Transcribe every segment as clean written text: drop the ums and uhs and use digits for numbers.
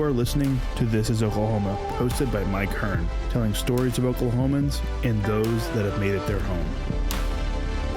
are listening to This is Oklahoma, hosted by Mike Hearn, telling stories of Oklahomans and those that have made it their home.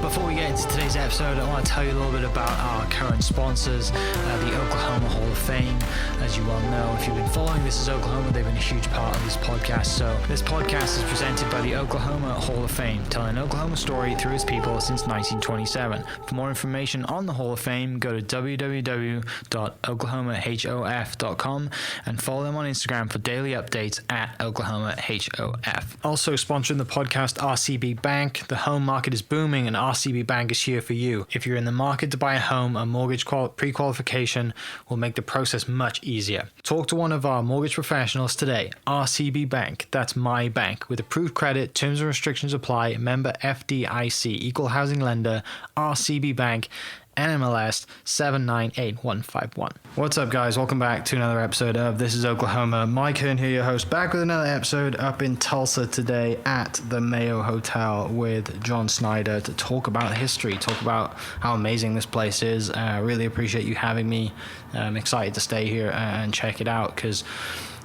Before we get into today's episode, I want to tell you a little bit about our current sponsors, the Oklahoma Hall of Fame. As you well know, if you've been following This is Oklahoma, they've been a huge part of this podcast. So this podcast is presented by the Oklahoma Hall of Fame, telling an Oklahoma story through its people since 1927. For more information on the Hall of Fame, go to www.oklahomahof.com and follow them on Instagram for daily updates at OklahomaHOF. Also sponsoring the podcast, RCB Bank. The home market is booming and RCB Bank is here for you. If you're in the market to buy a home, a mortgage pre-qualification will make the process much easier. Talk to one of our mortgage professionals today. RCB Bank, that's my bank. With approved credit, terms and restrictions apply. Member FDIC, equal housing lender, RCB Bank, NMLS 798151. What's up, guys? Welcome back to another episode of This is Oklahoma. Mike Hearn here, your host, back with another episode up in Tulsa today at the Mayo Hotel with John Snyder to talk about history, talk about how amazing this place is. I really appreciate you having me. I'm excited to stay here and check it out because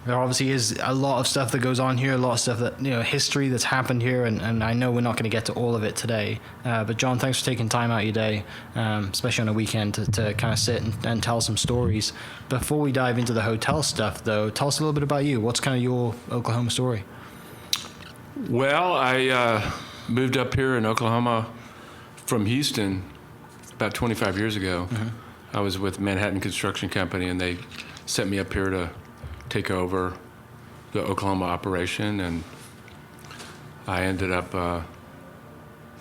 there obviously is a lot of stuff that goes on here, a lot of stuff that, history that's happened here, and I know we're not going to get to all of it today. But John, thanks for taking time out of your day, especially on a weekend, to kind of sit and tell some stories. Before we dive into the hotel stuff, though, tell us a little bit about you. What's kind of your Oklahoma story? Well, I moved up here in Oklahoma from Houston about 25 years ago. Mm-hmm. I was with Manhattan Construction Company, and they sent me up here to take over the Oklahoma operation, and I ended up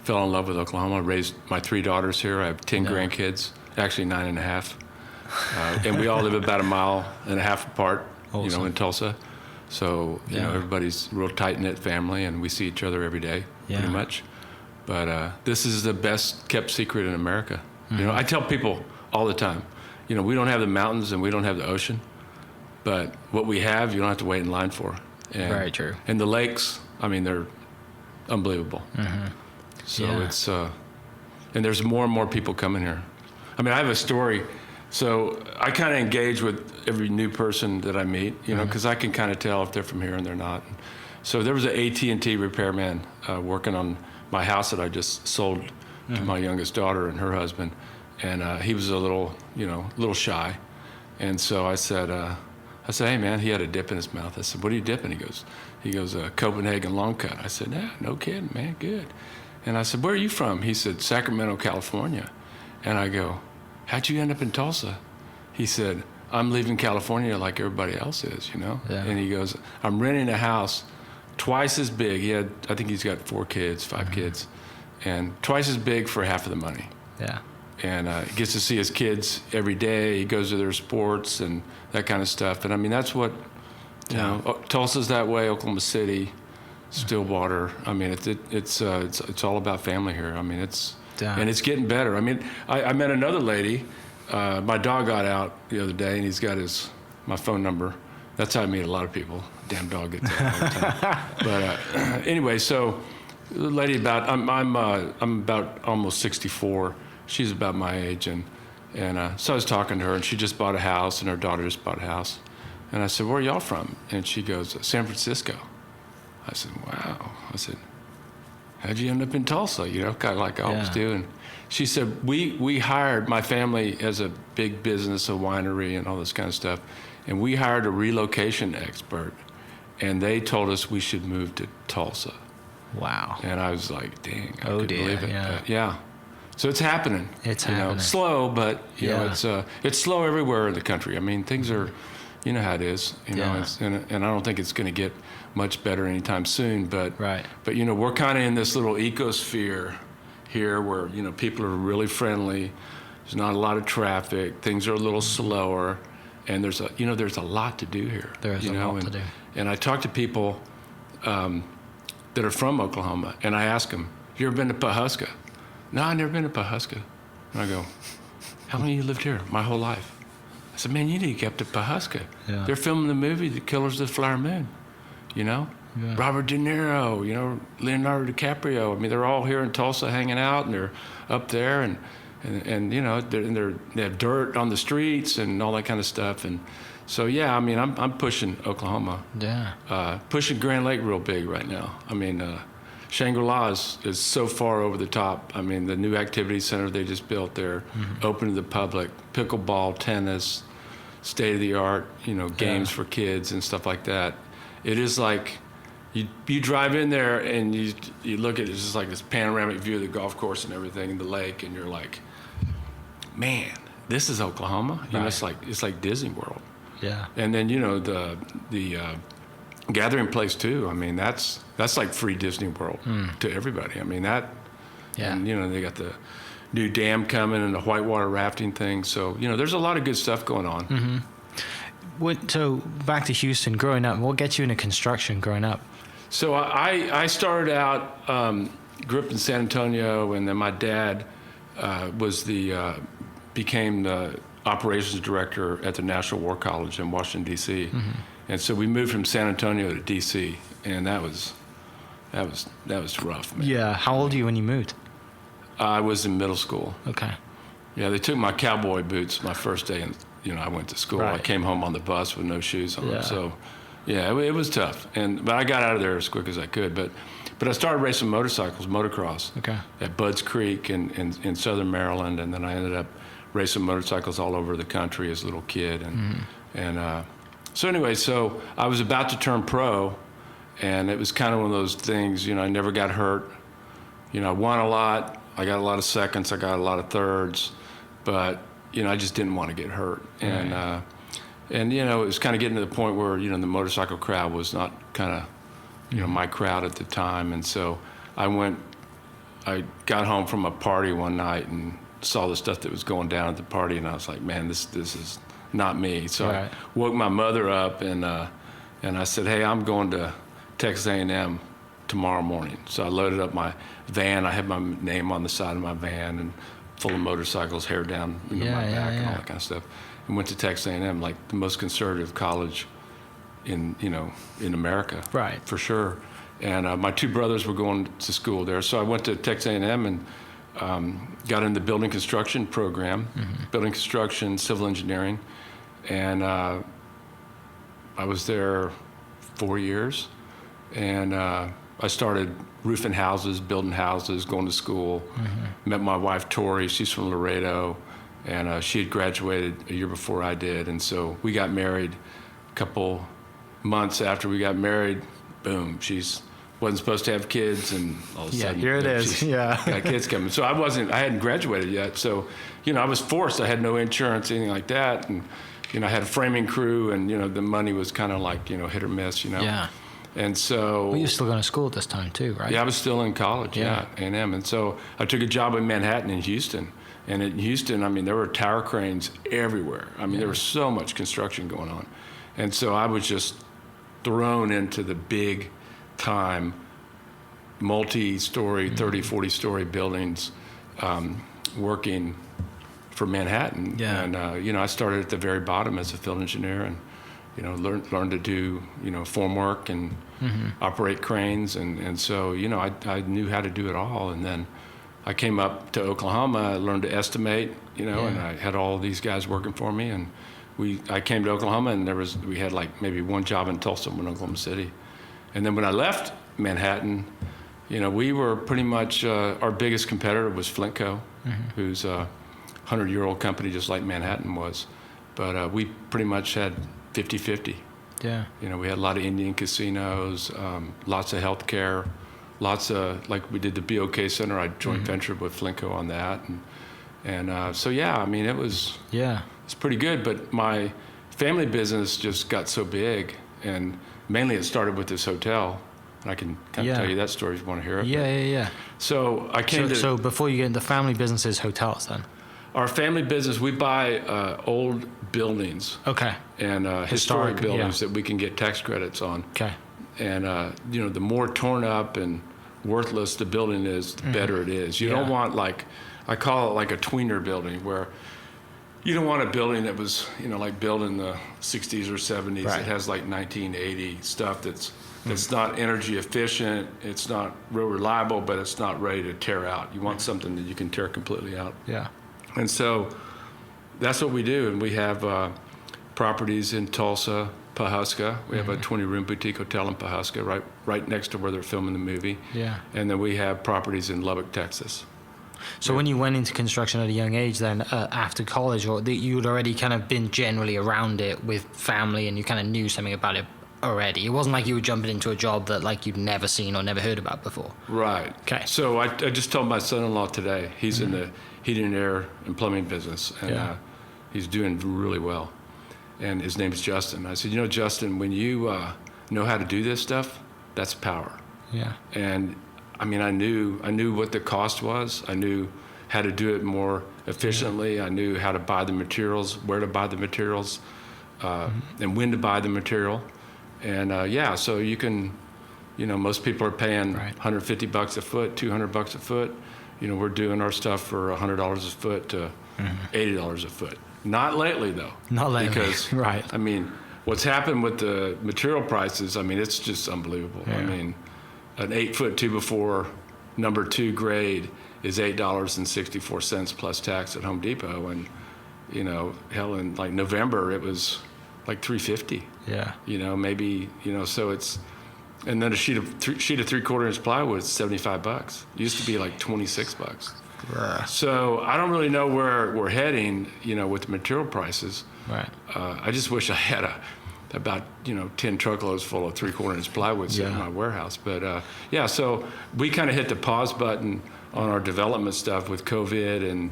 fell in love with Oklahoma. Raised my 3 daughters here. I have 10 grandkids, actually 9.5, and we all live about 1.5 miles apart. Awesome. In Tulsa. So everybody's a real tight-knit family, and we see each other every day, pretty much. But this is the best kept secret in America. Mm-hmm. I tell people all the time, we don't have the mountains and we don't have the ocean. But what we have, you don't have to wait in line for. And, very true. And the lakes, they're unbelievable. Mm-hmm. So it's, and there's more and more people coming here. I have a story. So I kind of engage with every new person that I meet, because I can kind of tell if they're from here and they're not. So there was an AT&T repairman working on my house that I just sold to my youngest daughter and her husband. And he was a little shy. And so I said, hey, man, he had a dip in his mouth. I said, what are you dipping? He goes, Copenhagen long cut. I said, nah, no kidding, man, good. And I said, where are you from? He said, Sacramento, California. And I go, how'd you end up in Tulsa? He said, I'm leaving California like everybody else is, Yeah. And he goes, I'm renting a house twice as big. I think he's got 4 kids, 5 kids, and twice as big for half of the money. Yeah. And he gets to see his kids every day. He goes to their sports and that kind of stuff. And that's what, Tulsa's that way. Oklahoma City, Stillwater. It's all about family here. And it's getting better. I met another lady. My dog got out the other day, and he's got my phone number. That's how I meet a lot of people. Damn dog gets out all the time. But anyway, so the lady I'm about almost 64. She's about my age, and so I was talking to her, and she just bought a house, and her daughter just bought a house. And I said, where are y'all from? And she goes, San Francisco. I said, wow. I said, how'd you end up in Tulsa? Kind of like I always do. And she said, we hired, my family has a big business, a winery and all this kind of stuff, and we hired a relocation expert, and they told us we should move to Tulsa. Wow. And I was like, dang, I couldn't believe it. Yeah. So it's happening. It's happening. Slow, but it's slow everywhere in the country. Things are, how it is. And I don't think it's going to get much better anytime soon. But we're kind of in this little ecosphere here where people are really friendly. There's not a lot of traffic. Things are a little slower, and there's a lot to do here. There's a lot to do. And I talk to people that are from Oklahoma, and I ask them, "Have you ever been to Pawhuska?" No, I've never been to Pawhuska. And I go, how long have you lived here? My whole life. I said, man, you need to get up to Pawhuska. Yeah. They're filming the movie, The Killers of the Flower Moon, Yeah. Robert De Niro, Leonardo DiCaprio. They're all here in Tulsa hanging out, and they're up there, and they have dirt on the streets and all that kind of stuff. And So yeah, I mean, I'm pushing Oklahoma. Yeah. Pushing Grand Lake real big right now. I mean, Shangri-La is so far over the top. I mean, the new activity center they just built there, open to the public, pickleball, tennis, state of the art, games for kids and stuff like that. It is like you drive in there and you look at it, it's just like this panoramic view of the golf course and everything and the lake, and you're like, man, this is Oklahoma. It's like Disney World. Yeah. And then the gathering place too. I mean, that's like free Disney World to everybody. I mean that. Yeah. And they got the new dam coming and the whitewater rafting thing. So there's a lot of good stuff going on. Mm-hmm. So back to Houston, growing up, what gets you into construction growing up? So I started out, grew up in San Antonio, and then my dad became the operations director at the National War College in Washington, D.C. Mm-hmm. And so we moved from San Antonio to D.C., and that was rough, man. Yeah. How old were you when you moved? I was in middle school. Okay. Yeah, they took my cowboy boots my first day, and I went to school. Right. I came home on the bus with no shoes on. So, yeah, it was tough. But I got out of there as quick as I could. But I started racing motorcycles, motocross, at Budds Creek in southern Maryland, and then I ended up racing motorcycles all over the country as a little kid. So anyway, so I was about to turn pro, and it was kind of one of those things. I never got hurt. I won a lot. I got a lot of seconds. I got a lot of thirds, but I just didn't want to get hurt. And it was kind of getting to the point where the motorcycle crowd was not kind of my crowd at the time. And so I got home from a party one night and saw the stuff that was going down at the party, and I was like, man, this is not me. So I woke my mother up and I said, hey, I'm going to Texas A&M tomorrow morning. So I loaded up my van. I had my name on the side of my van and full of motorcycles, hair down my back and all that kind of stuff. And went to Texas A&M, like the most conservative college in America, right? For sure. And my two brothers were going to school there, so I went to Texas A&M and got in the building construction program, building construction, civil engineering, and I was there 4 years, and I started roofing houses, building houses, going to school. Met my wife Tori, she's from Laredo, and she had graduated a year before I did, and so we got married. A couple months after we got married, boom, wasn't supposed to have kids, and all of a sudden, here it is. Got kids coming. So I hadn't graduated yet, so I was forced. I had no insurance, anything like that, and I had a framing crew, and the money was kind of like hit or miss, Yeah. And so. Well, you were still going to school at this time too, right? Yeah, I was still in college. Yeah, A&M, and so I took a job in Manhattan in Houston. And in Houston, I mean, there were tower cranes everywhere. I mean, there was so much construction going on. And so I was just thrown into the big time, multi-story, 30, 40-story buildings, working for Manhattan. Yeah. And, I started at the very bottom as a field engineer and, learned to do, formwork and operate cranes. And so, I knew how to do it all. And then I came up to Oklahoma, I learned to estimate, and I had all these guys working for me. And I came to Oklahoma, and we had like maybe one job in Tulsa, one in Oklahoma City. And then when I left Manhattan, we were pretty much, our biggest competitor was Flintco, who's a 100-year-old company just like Manhattan was. But we pretty much had 50-50. Yeah. We had a lot of Indian casinos, lots of healthcare, lots of, like we did the Bok Center, I joint ventured with Flintco on that. And so, yeah, I mean, it was pretty good. But my family business just got so big, and mainly it started with this hotel. And I can kind of tell you that story if you want to hear it. Yeah. So I came to... So before you get into family businesses, hotels then? Our family business, we buy old buildings. Okay. And historic buildings that we can get tax credits on. Okay. And, the more torn up and worthless the building is, the better it is. You don't want I call it like a tweener building, where you don't want a building that was, like built in the 60s or 70s. Right. It has like 1980 stuff that's not energy efficient. It's not real reliable, but it's not ready to tear out. You want something that you can tear completely out. Yeah. And so that's what we do. And we have properties in Tulsa, Pawhuska. We have a 20-room boutique hotel in Pawhuska, right next to where they're filming the movie. Yeah. And then we have properties in Lubbock, Texas. So when you went into construction at a young age then, after college, or you'd already kind of been generally around it with family and you kind of knew something about it already? It wasn't like you were jumping into a job that like you'd never seen or never heard about before? Right. Okay. So I just told my son-in-law today, he's in the heating and air and plumbing business, and he's doing really well. And his name is Justin. I said, you know, Justin, when you know how to do this stuff, that's power. Yeah. And I mean, I knew what the cost was. I knew how to do it more efficiently. I knew how to buy the materials, where to buy the materials, and when to buy the material. And so you can, you know, most people are paying $150 a foot, $200 a foot. You know, we're doing our stuff for $100 a foot to $80 a foot. Not lately, though. Not lately. Because, I mean, what's happened with the material prices, I mean, it's just unbelievable. Yeah. I mean, an 8-foot 2x4 number 2 grade is $8.64 plus tax at Home Depot. And, you know, hell, in like November, it was like $3.50. Yeah. You know, maybe, you know, so it's, and then a sheet of 3/4 inch plywood is $75. It used to be like $26. So I don't really know where we're heading, you know, with the material prices. Right. I just wish I had about, you know, 10 truckloads full of 3/4 inch plywood sitting in my warehouse. But so we kind of hit the pause button on our development stuff with COVID, and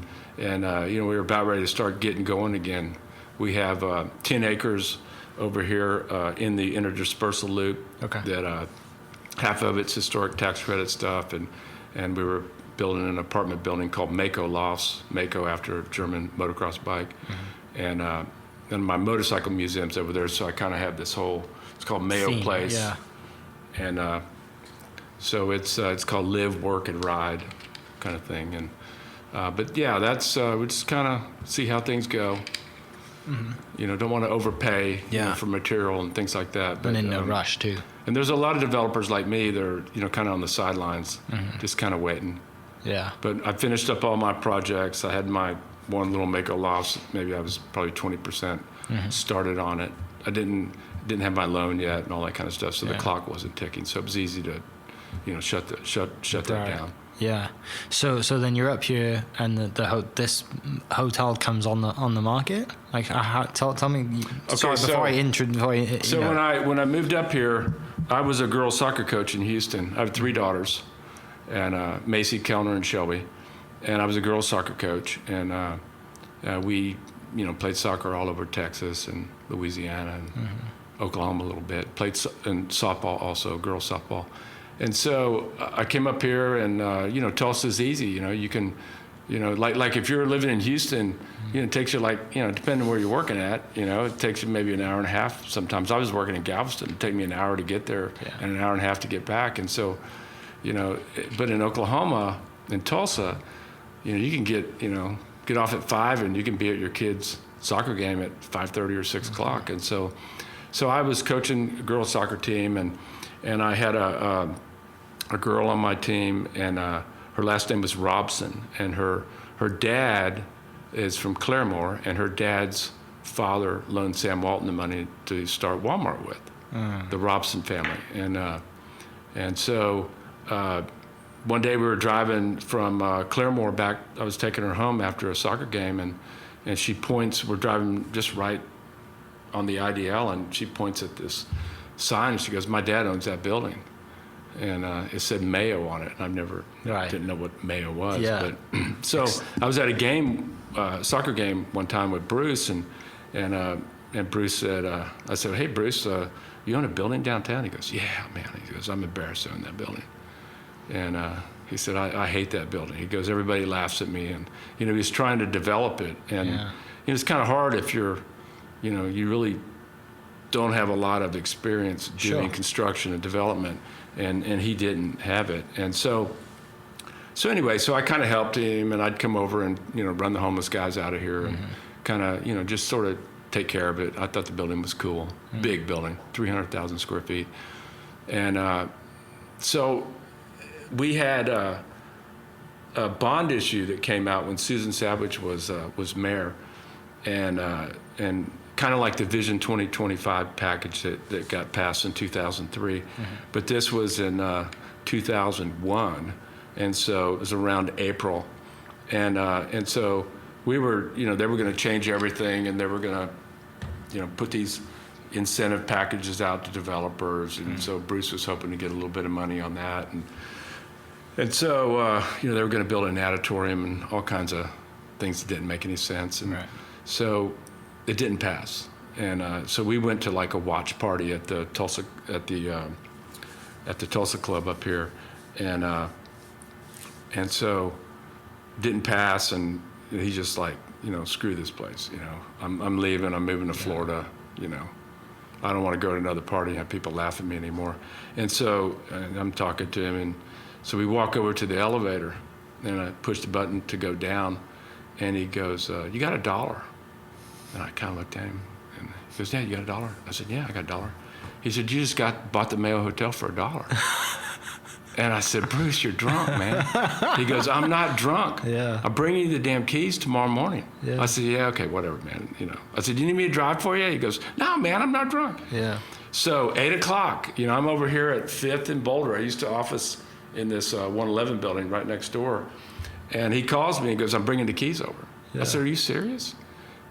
you know, we were about ready to start getting going again. We have 10 acres over here in the interdispersal loop. Okay. That half of it's historic tax credit stuff, and we were building an apartment building called Mako Lofts, Mako after a German motocross bike, and my motorcycle museum's over there. So I kind of have this whole, it's called Mayo Place, and so it's called Live, Work, and Ride, kind of thing. And but yeah, that's we just kind of see how things go. You know, don't want to overpay you know, for material and things like that. But, and in no rush too. And there's a lot of developers like me that are, you know, kind of on the sidelines, just kind of waiting. Yeah. But I finished up all my projects. I had my one little Mako Lofts. Maybe I was probably 20% started on it. I didn't have my loan yet and all that kind of stuff, so the clock wasn't ticking. So it was easy to, you know, shut that down. Yeah. So then you're up here, and this hotel comes on the market. Like, tell me. Okay, so when I moved up here, I was a girls soccer coach in Houston. I have 3 daughters, and Macy, Kellner, and Shelby, and I was a girls soccer coach, and we, you know, played soccer all over Texas and Louisiana and Oklahoma a little bit. Played and softball also, girls softball. And so I came up here, and you know, Tulsa's easy. You know, you can, you know, like if you're living in Houston, you know, it takes you like, you know, depending on where you're working at, you know, it takes you maybe an hour and a half. Sometimes I was working in Galveston. It'd take me an hour to get there and an hour and a half to get back. And so, you know, but in Oklahoma, in Tulsa, you know, you can get off at 5 and you can be at your kid's soccer game at 5:30 or 6 o'clock. And so I was coaching a girls soccer team, and I had a girl on my team, and her last name was Robson, and her dad is from Claremore, and her dad's father loaned Sam Walton the money to start Walmart with, the Robson family. And so one day we were driving from Claremore back. I was taking her home after a soccer game, and she points, we're driving just right on the IDL, and she points at this sign, and she goes, "My dad owns that building." And it said Mayo on it, and I've never didn't know what Mayo was. But so I was at a game, soccer game one time with Bruce, and Bruce said, I said, "Hey Bruce, you own a building downtown?" He goes, "Yeah, man." He goes, "I'm embarrassed to own that building." And he said, I hate that building." He goes, "Everybody laughs at me," and you know, he's trying to develop it, and you know, it's kind of hard if you're, you know, you really don't have a lot of experience doing construction and development, and he didn't have it. And so anyway, so I kind of helped him, and I'd come over and, you know, run the homeless guys out of here and kind of, you know, just sort of take care of it. I thought the building was cool. Big building, 300,000 square feet. And so we had a bond issue that came out when Susan Savage was mayor, and kind of like the Vision 2025 package that got passed in 2003. But this was in 2001, and so it was around April. And so we were, they were going to change everything, and they were going to, put these incentive packages out to developers. And so Bruce was hoping to get a little bit of money on that. And so, they were going to build an auditorium and all kinds of things that didn't make any sense. And so it didn't pass. And so we went to like a watch party at the Tulsa, at the Tulsa Club up here. And so didn't pass, and he's just like, screw this place, I'm leaving, I'm moving to Florida, I don't want to go to another party and have people laugh at me anymore. And so I'm talking to him, and so we walk over to the elevator, and I push the button to go down, and he goes, you got $1? And I kind of looked at him, and he goes, yeah, you got $1? I said, yeah, I got $1. He said, you just bought the Mayo Hotel for $1. And I said, Bruce, you're drunk, man. He goes, I'm not drunk. I'll bring you the damn keys tomorrow morning. I said, yeah, okay, whatever, man. I said, do you need me to drive for you? He goes, no, man, I'm not drunk. So 8 o'clock, I'm over here at 5th and Boulder. I used to office in this 111 building right next door. And he calls me and goes, I'm bringing the keys over. I said, are you serious?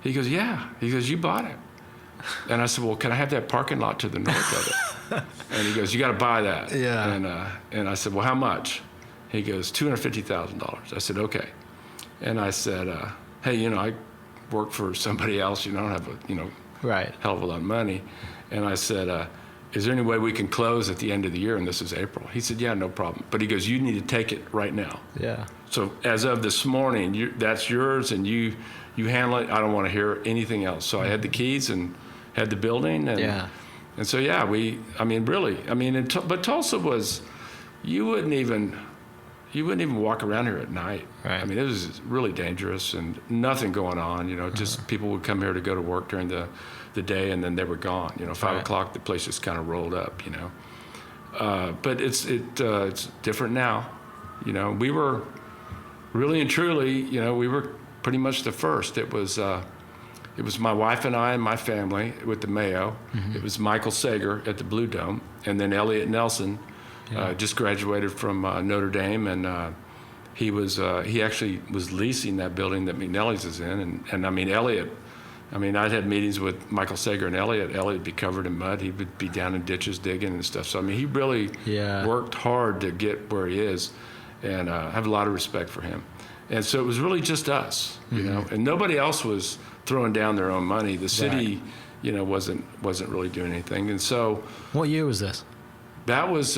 He goes, yeah. He goes, you bought it. And I said, well, can I have that parking lot to the north of it? And he goes, you got to buy that. And I said, well, how much? He goes, $250,000. I said, okay. And I said, hey, I work for somebody else. I don't have a hell of a lot of money. And I said, is there any way we can close at the end of the year? And this is April. He said, yeah, no problem. But he goes, you need to take it right now. So as of this morning, that's yours, and you handle it. I don't want to hear anything else. So I had the keys and had the building. And so, but Tulsa was, you wouldn't even walk around here at night. I mean, it was really dangerous and nothing going on, just people would come here to go to work during the day, and then they were gone. 5 o'clock, the place just kind of rolled up, But it's different now. We were really and truly, we were pretty much the first. It was my wife and I and my family with the Mayo. It was Michael Sager at the Blue Dome, and then Elliot Nelson just graduated from Notre Dame, and he actually was leasing that building that McNally's is in. And I mean, Elliot, I'd had meetings with Michael Sager and Elliot. Elliot would be covered in mud. He would be down in ditches digging and stuff. So I mean, he really worked hard to get where he is, and I have a lot of respect for him. And so it was really just us, and nobody else was throwing down their own money. The city, wasn't really doing anything. And so, what year was this? That was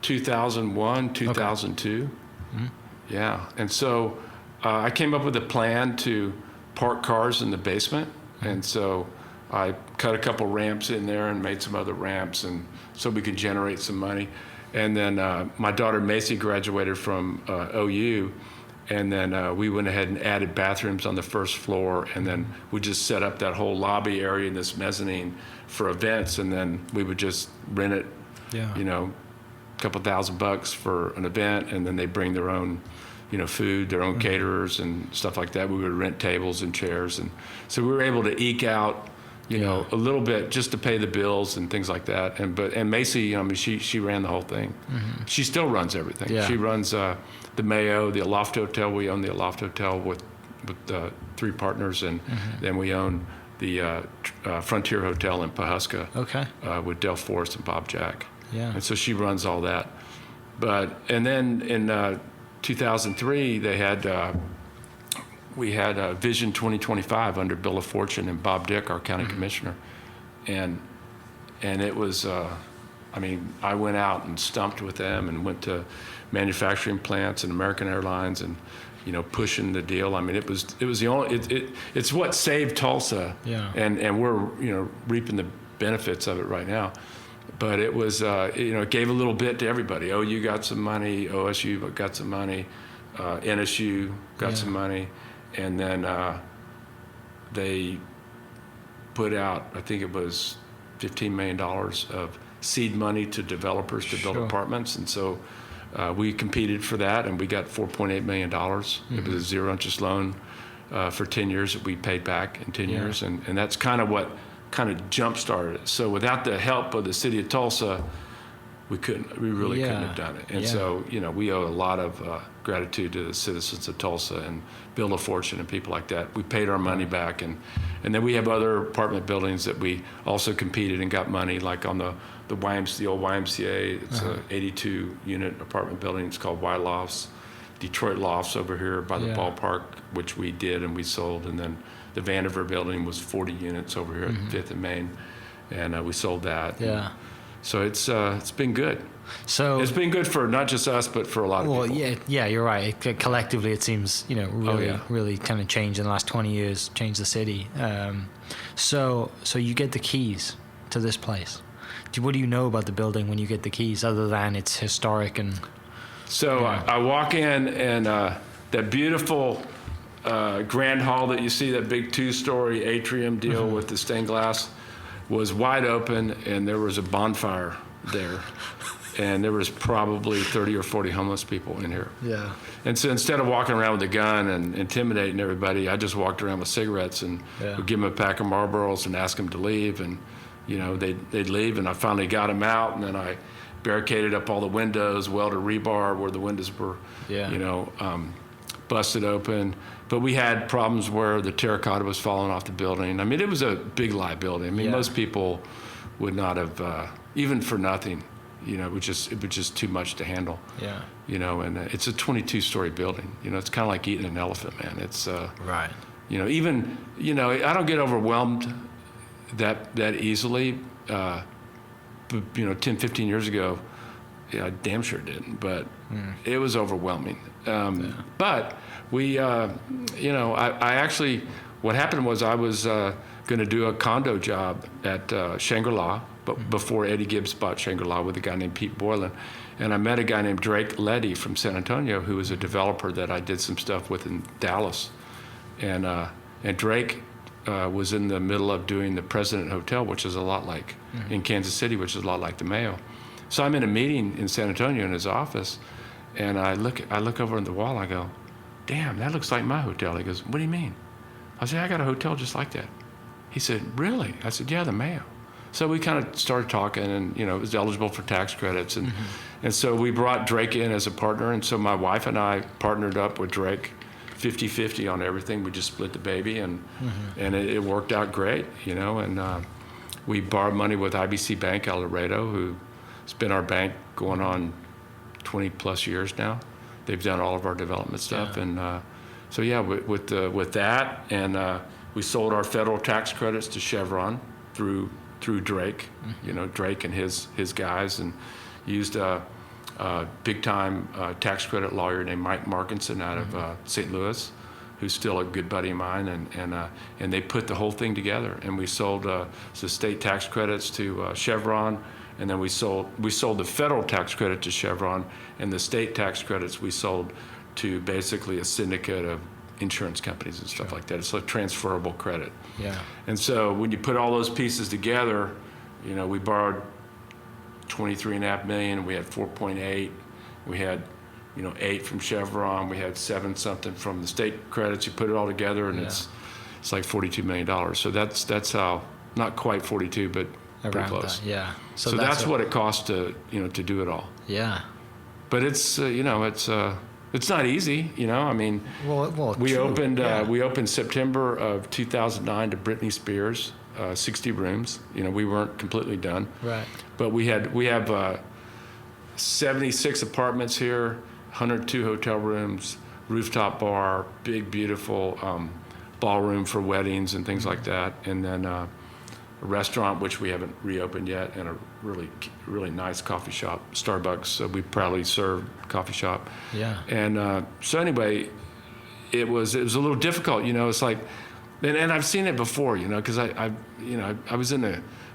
2001, 2002. Yeah. And so I came up with a plan to park cars in the basement, and so I cut a couple ramps in there and made some other ramps, and so we could generate some money. And then my daughter Macy graduated from OU, and then we went ahead and added bathrooms on the first floor, and then we just set up that whole lobby area in this mezzanine for events, and then we would just rent it, a couple $1,000 for an event, and then they bring their own, food, their own caterers and stuff like that. We would rent tables and chairs, and so we were able to eke out a little bit just to pay the bills and things like that. And Macy, she ran the whole thing. She still runs everything. She runs the Mayo, the Aloft Hotel. We own the Aloft Hotel with 3 partners, and then we own the Frontier Hotel in Pawhuska with Del Forrest and Bob Jack. And so she runs all that. And then in 2003, we had Vision 2025 under Bill of Fortune and Bob Dick, our county commissioner. And it was, I went out and stumped with them and went to manufacturing plants and American Airlines and, pushing the deal. I mean, it was the only, it's what saved Tulsa. And we're, reaping the benefits of it right now. But it was, it gave a little bit to everybody. OU got some money, OSU got some money, NSU got some money. And then they put out, I think it was $15 million of seed money to developers to build apartments. And so we competed for that, and we got $4.8 million. It was a zero interest loan for 10 years that we paid back in 10 years. And that's kind of what kind of jump-started it. So without the help of the city of Tulsa, we really couldn't have done it. And so, we owe a lot of gratitude to the citizens of Tulsa and Build a Fortune and people like that. We paid our money back. And then we have other apartment buildings that we also competed and got money, like on the old YMCA. It's a 82-unit apartment building. It's called Y Lofts. Detroit Lofts over here by the ballpark, which we did and we sold. And then the Vandiver building was 40 units over here at 5th and Main. And we sold that. Yeah. So it's been good. So it's been good for not just us, but for a lot of people. Well, yeah, you're right. Collectively, it seems really kind of changed in the last 20 years, changed the city. So you get the keys to this place. What do you know about the building when you get the keys, other than it's historic and? So I walk in and that beautiful grand hall that you see, that big 2-story atrium deal with the stained glass, was wide open, and there was a bonfire there. And there was probably 30 or 40 homeless people in here. Yeah. And so instead of walking around with a gun and intimidating everybody, I just walked around with cigarettes and would give them a pack of Marlboros and ask them to leave. And, they'd leave. And I finally got them out, and then I barricaded up all the windows, welded rebar where the windows were, busted open. But we had problems where the terracotta was falling off the building. I mean, it was a big liability. I mean, most people would not have, even for nothing, it was just too much to handle. Yeah. And it's a 22-story building. It's kind of like eating an elephant, man. It's right. Even I don't get overwhelmed that easily. But 10, 15 years ago, I damn sure didn't. But it was overwhelming. But we, I actually, what happened was I was going to do a condo job at Shangri-La, but before Eddie Gibbs bought Shangri-La with a guy named Pete Boylan. And I met a guy named Drake Leddy from San Antonio, who was a developer that I did some stuff with in Dallas. And Drake was in the middle of doing the President Hotel, which is a lot like in Kansas City, which is a lot like the Mayo. So I'm in a meeting in San Antonio in his office, and I look over on the wall. I go, "Damn, that looks like my hotel." He goes, "What do you mean?" I said, "I got a hotel just like that." He said, "Really?" I said, "Yeah, the Mayo." So we kind of started talking, and it was eligible for tax credits, and so we brought Drake in as a partner, and so my wife and I partnered up with Drake, 50-50 on everything. We just split the baby, and it worked out great, and we borrowed money with IBC Bank El Dorado, who's been our bank going on 20 plus years now. They've done all of our development stuff, and so yeah, with that, and we sold our federal tax credits to Chevron through Drake, Drake and his guys, and used a big-time tax credit lawyer named Mike Markinson out of St. Louis, who's still a good buddy of mine, and they put the whole thing together, and we sold the state tax credits to Chevron, and then we sold the federal tax credit to Chevron, and the state tax credits we sold to basically a syndicate of insurance companies and stuff like that. It's like transferable credit. Yeah. And so when you put all those pieces together, we borrowed $23.5 million. We had 4.8. We had, 8 from Chevron. We had 7 something from the state credits. You put it all together, and it's like $42 million. So that's how, not quite 42, but pretty close. That, yeah. So that's what it costs to do it all. Yeah. But it's it's not easy, I mean, we opened September of 2009 to Britney Spears, 60 rooms. We weren't completely done. Right. But we have 76 apartments here, 102 hotel rooms, rooftop bar, big, beautiful ballroom for weddings and things like that. And then a restaurant, which we haven't reopened yet, and a really, really nice coffee shop, Starbucks. So we proudly serve coffee shop. Yeah. And so anyway, it was a little difficult. It's like, and I've seen it before. Because I was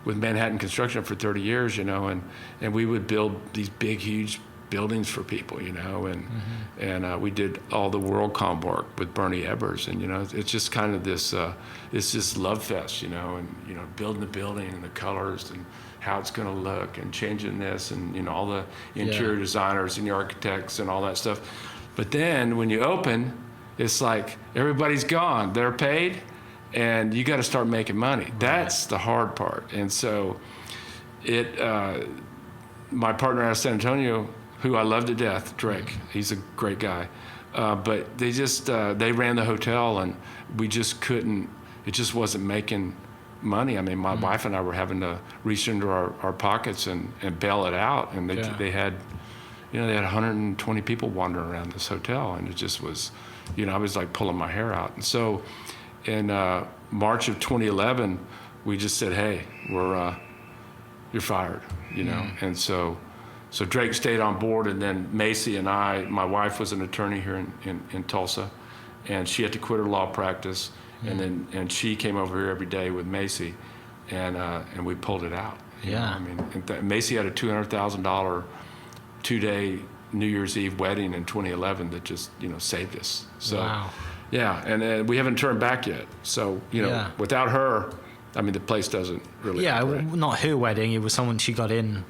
with Manhattan Construction for 30 years. And we would build these big, huge buildings for people. And we did all the WorldCom work with Bernie Ebbers, and it's just kind of this it's this love fest, and building the building and the colors and how it's going to look and changing this, and all the interior designers and the architects and all that stuff. But then when you open, it's like everybody's gone. They're paid, and you got to start making money. Right. That's the hard part. And so my partner out of San Antonio, who I love to death, Drake, he's a great guy. But they ran the hotel, and we just couldn't, it just wasn't making money. I mean, my wife and I were having to reach into our pockets and bail it out. And they had 120 people wandering around this hotel, and it just was, I was like pulling my hair out. And so in March of 2011, we just said, hey, you're fired, And so Drake stayed on board, and then Macy and my wife was an attorney here in Tulsa, and she had to quit her law practice, and she came over here every day with Macy, and we pulled it out. Yeah. I mean, Macy had a $200,000 2-day New Year's Eve wedding in 2011 that just, saved us. So, wow. Yeah, and we haven't turned back yet. So, without her, I mean, the place doesn't really. Yeah, operate. Not her wedding. It was someone she got in.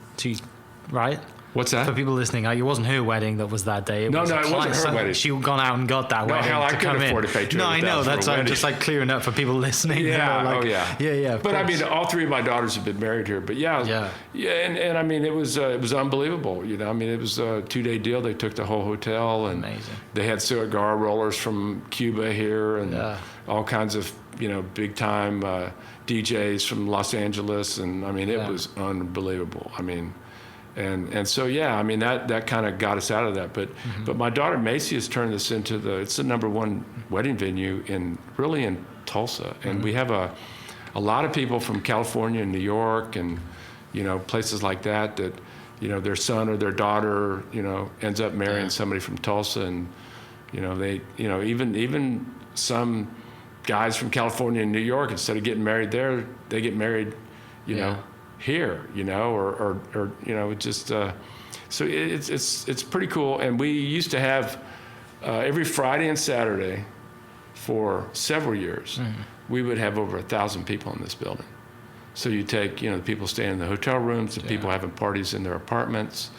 Right? What's that? For people listening, it wasn't her wedding that was that day. It wasn't her wedding. She gone out and got that wedding. Hell, I to could come afford in. to pay $200,000. No, I know. That's why I'm wedding. just clearing up for people listening. Yeah, Yeah. But I mean, all three of my daughters have been married here. But yeah, and I mean, it was unbelievable. I mean, it was a 2-day deal. They took the whole hotel, and amazing. They had cigar rollers from Cuba here, and all kinds of big time DJs from Los Angeles, and I mean, it was unbelievable. I mean. And so I mean that kind of got us out of that, but my daughter Macy has turned this into it's the #1 wedding venue in Tulsa, and we have a lot of people from California and New York and places like that their son or their daughter ends up marrying somebody from Tulsa, and they even some guys from California and New York, instead of getting married there, they get married here, or just so it's pretty cool. And we used to have every Friday and Saturday for several years, we would have over 1,000 people in this building. So you take the people staying in the hotel rooms, the people having parties in their apartments,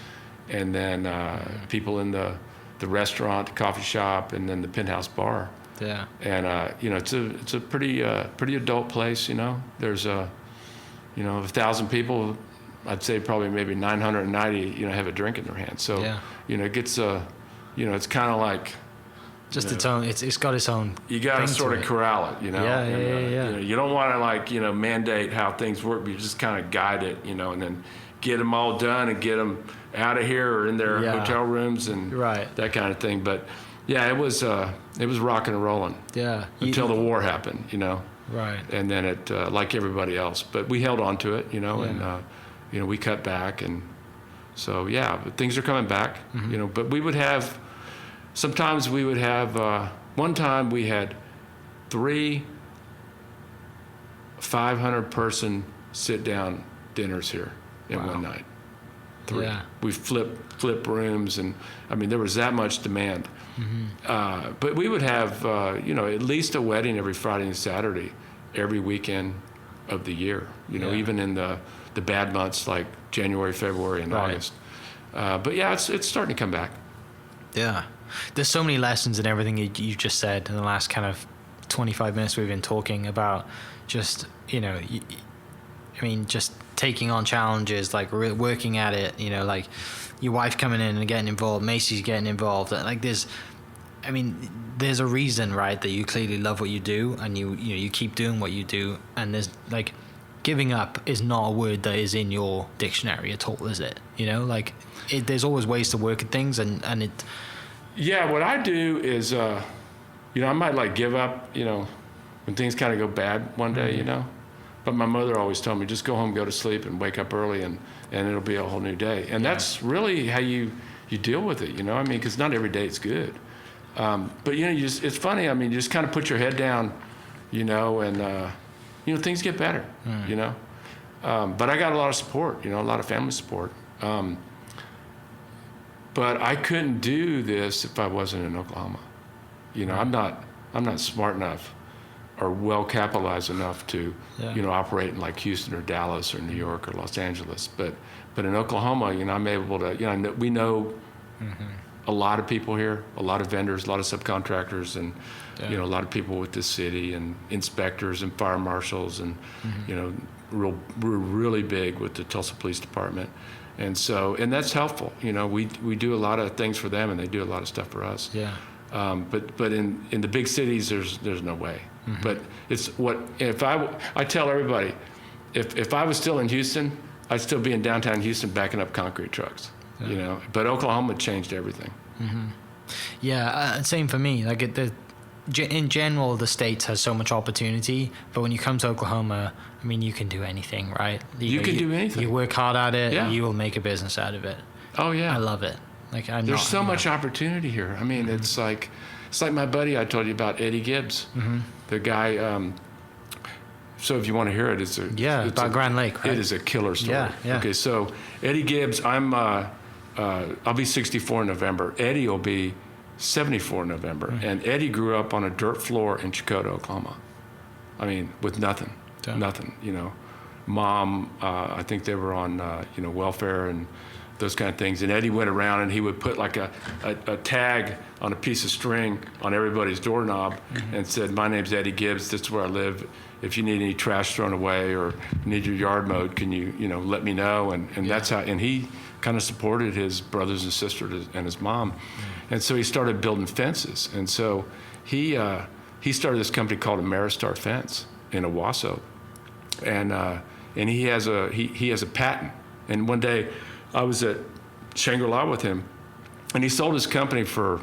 and then people in the restaurant, the coffee shop, and then the penthouse bar. Yeah. And it's a pretty adult place. There's 1,000 people, I'd say probably maybe 990, have a drink in their hand. So, it gets it's kind of like just its own. It's got its own. You got to sort of corral it, Yeah. You don't want to mandate how things work, but you just kind of guide it, and then get them all done and get them out of here or in their hotel rooms and that kind of thing. But it was rocking and rolling. Yeah. Until the war happened, Right. And then it, like everybody else, but we held on to it, and we cut back, and so but things are coming back, But we would have, sometimes we would have. One time we had 3 500-person sit-down dinners here in one night. 3. Yeah. We flip rooms, and I mean there was that much demand. But we would have, at least a wedding every Friday and Saturday, every weekend of the year. Even in the bad months like January, February, and August. But it's starting to come back. Yeah. There's so many lessons in everything you just said in the last kind of 25 minutes we've been talking about. Just just taking on challenges, like working at it. Like your wife coming in and getting involved, Macy's getting involved. Like there's a reason, right, that you clearly love what you do, and you keep doing what you do, and there's giving up is not a word that is in your dictionary at all, is it? There's always ways to work at things, and it. Yeah, what I do is, I might give up, when things kind of go bad one day, But my mother always told me, just go home, go to sleep, and wake up early, and it'll be a whole new day. And that's really how you deal with it, because not every day it's good. But it's funny. I mean, you just kind of put your head down, and things get better, But I got a lot of support, a lot of family support. But I couldn't do this if I wasn't in Oklahoma. I'm not smart enough or well capitalized enough to, operate in like Houston or Dallas or New York or Los Angeles. But in Oklahoma, I'm able to, we know a lot of people here, a lot of vendors, a lot of subcontractors, and Yeah. you know, a lot of people with the city and inspectors and fire marshals, and you know, we're really big with the Tulsa Police Department, and that's helpful. You know, we do a lot of things for them, and they do a lot of stuff for us. Yeah. But in the big cities, there's no way. But it's what if I tell everybody, if I was still in Houston, I'd still be in downtown Houston backing up concrete trucks. Yeah. You know, but Oklahoma changed everything. Yeah, same for me. Like in general, the States has so much opportunity, but when you come to Oklahoma, I mean, you can do anything, right? You can do anything. You work hard at it, Yeah. you will make a business out of it. Oh yeah, I love it. Like there's so much opportunity here. I mean, it's like my buddy I told you about, Eddie Gibbs, the guy. So if you want to hear it, it's about Grand Lake, right? It is a killer story. Yeah. Okay, so Eddie Gibbs, I'll be 64 in November. Eddie will be 74 in November. And Eddie grew up on a dirt floor in Chakotah, Oklahoma. I mean, with nothing, nothing. You know, mom, I think they were on welfare and those kind of things. And Eddie went around and he would put like a tag on a piece of string on everybody's doorknob and said, "My name's Eddie Gibbs. This is where I live. If you need any trash thrown away or need your yard mowed, can you let me know?" And that's how. And he kind of supported his brothers and sisters and his mom. And so he started building fences. And so he started this company called Ameristar Fence in Owasso. And he has a patent. And one day I was at Shangri-La with him, and he sold his company for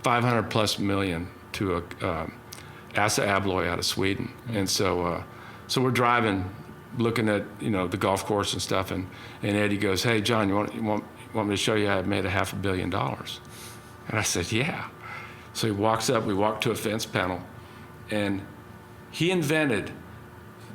$500+ million to a Assa Abloy out of Sweden. And so we're driving, looking at the golf course and stuff, and Eddie goes, "Hey John, you want me to show you how I made $500 million?" And I said, "Yeah." So he walks up, we walk to a fence panel, and he invented,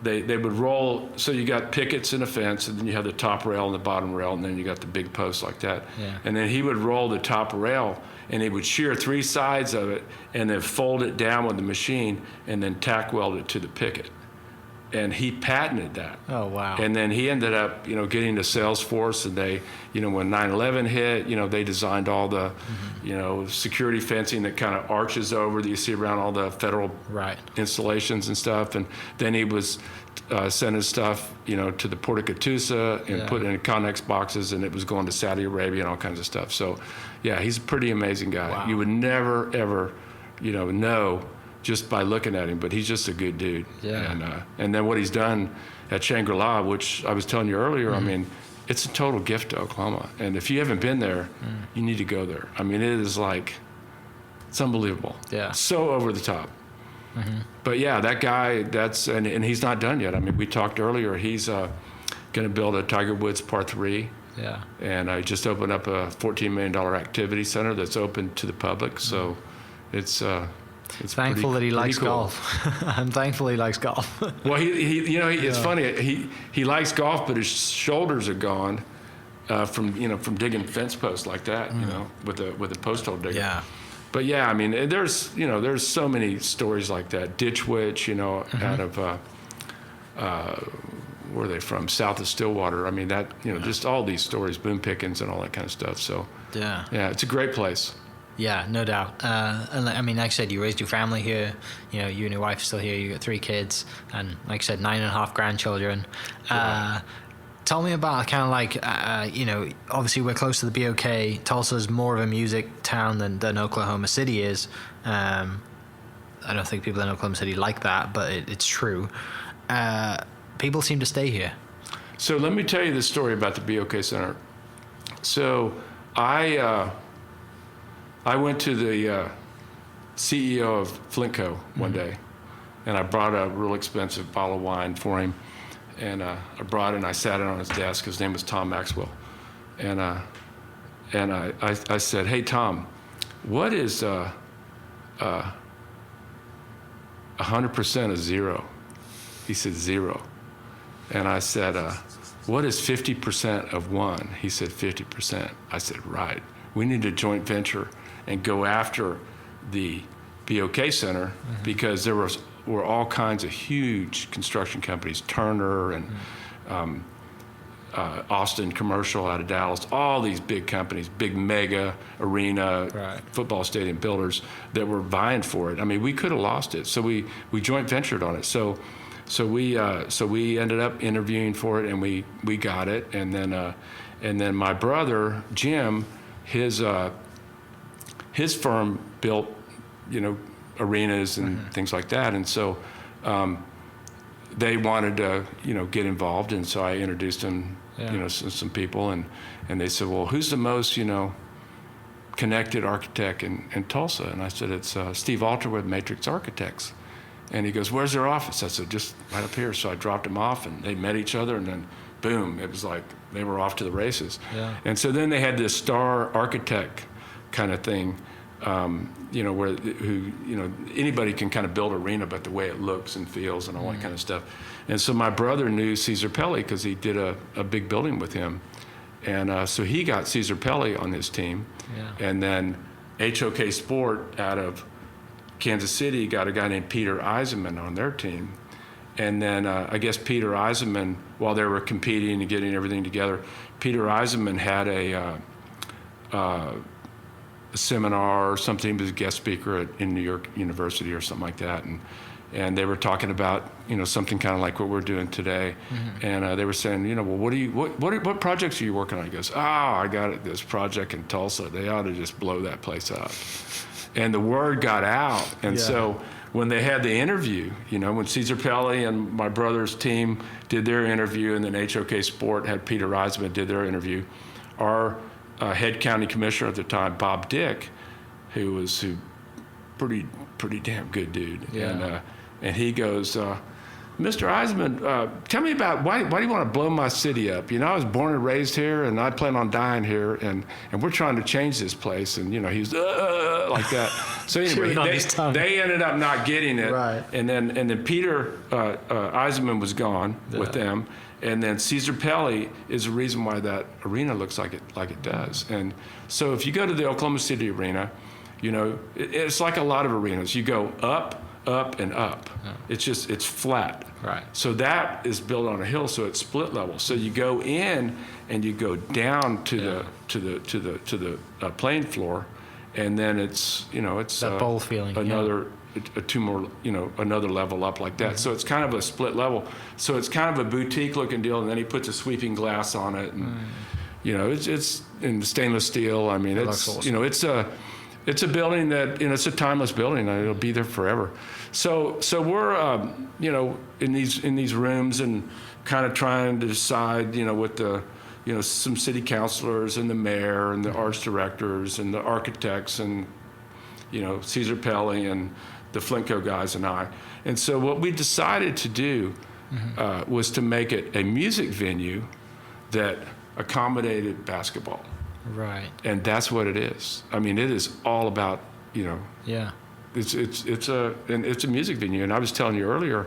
they would roll, so you got pickets in a fence, and then you have the top rail and the bottom rail, and then you got the big posts like that. Yeah. And then he would roll the top rail, and he would shear 3 sides of it, and then fold it down with the machine, and then tack weld it to the picket. And he patented that. Oh, wow. And then he ended up, getting to Salesforce, and they, when 9/11 hit, they designed all the, security fencing that kind of arches over that you see around all the federal installations and stuff. And then he was sending stuff, to the Port of Catoosa and put it in Connex boxes, and it was going to Saudi Arabia and all kinds of stuff. So, yeah, he's a pretty amazing guy. Wow. You would never, ever, know just by looking at him, but he's just a good dude. Yeah. And then what he's done at Shangri-La, which I was telling you earlier, I mean, it's a total gift to Oklahoma. And if you haven't been there, you need to go there. I mean, it is it's unbelievable. Yeah. So over the top. But yeah, that guy, and he's not done yet. I mean, we talked earlier, he's going to build a Tiger Woods Par 3. Yeah. And I just opened up a $14 million activity center that's open to the public. So it's thankful that he likes cool. golf. I'm thankful he likes golf. Well, it's funny. He likes golf, but his shoulders are gone from digging fence posts like that. With a post hole digger. Yeah. But yeah, I mean, there's so many stories like that. Ditch Witch, out of where are they from? South of Stillwater. I mean, that just all these stories, Boone Pickens and all that kind of stuff. So yeah, it's a great place. Yeah, no doubt. And I mean, like I said, you raised your family here. You and your wife are still here. You got 3 kids, and like I said, 9.5 grandchildren. Tell me about kind of obviously we're close to the BOK. Tulsa's more of a music town than Oklahoma City is. I don't think people in Oklahoma City like that, but it's true. People seem to stay here. So let me tell you the story about the BOK Center. So I went to the CEO of Flintco one day, and I brought a real expensive bottle of wine for him. And I brought it, and I sat it on his desk. His name was Tom Maxwell. And I said, "Hey, Tom, what is 100% of zero?" He said, "0." And I said, "What is 50% of 1?" He said, 50%. I said, "Right. We need a joint venture and go after the BOK Center because there were all kinds of huge construction companies, Turner and Austin Commercial out of Dallas, all these big companies, big mega arena, football stadium builders that were vying for it. I mean, we could have lost it, so we joint ventured on it. So we ended up interviewing for it, and we got it. And then my brother Jim, his firm built, arenas and things like that, and so they wanted to, get involved, and so I introduced them, some people, and they said, well, who's the most, connected architect in Tulsa? And I said, it's Steve Alter with Matrix Architects. And he goes, where's their office? I said, just right up here. So I dropped them off, and they met each other, and then boom, it was like they were off to the races. Yeah. And so then they had this star architect kind of thing, where anybody can kind of build an arena, but the way it looks and feels and all that kind of stuff. And so my brother knew Caesar Pelli because he did a big building with him. And so he got Caesar Pelli on his team. Yeah. And then HOK Sport out of Kansas City got a guy named Peter Eisenman on their team. And then I guess Peter Eisenman, while they were competing and getting everything together, Peter Eisenman had a seminar or something. He was a guest speaker in New York University or something like that, and they were talking about something kind of like what we're doing today. And they were saying, well, what projects are you working on? He goes, I got this project in Tulsa. They ought to just blow that place up. And the word got out, and so when they had the interview, when Caesar Pelli and my brother's team did their interview, and then HOK Sport had Peter Reisman did their interview, our head county commissioner at the time, Bob Dick, who was pretty damn good dude, and he goes, Mr. Eisman, tell me about why do you want to blow my city up? I was born and raised here, and I plan on dying here, and we're trying to change this place. And he's like that. So anyway, they ended up not getting it. Right. And then Peter Eisman was gone with them, and then Caesar Pelli is the reason why that arena looks like it does. And so if you go to the Oklahoma City arena, it's like a lot of arenas. You go up, and up. Yeah. It's flat. Right. So that is built on a hill, so it's split level. So you go in and you go down to the playing floor, and then it's that bowl feeling. Another another level up like that. So it's kind of a split level. So it's kind of a boutique looking deal, and then he puts a sweeping glass on it, and it's in stainless steel. I mean, it's awesome. It's a building that it's a timeless building. It'll be there forever. So we're in these rooms and kind of trying to decide with the some city councilors and the mayor and the arts directors and the architects and Caesar Pelli and the Flintco guys and I. And so what we decided to do was to make it a music venue that accommodated basketball. Right. And that's what it is. I mean, it is all about, Yeah. It's a music venue. And I was telling you earlier,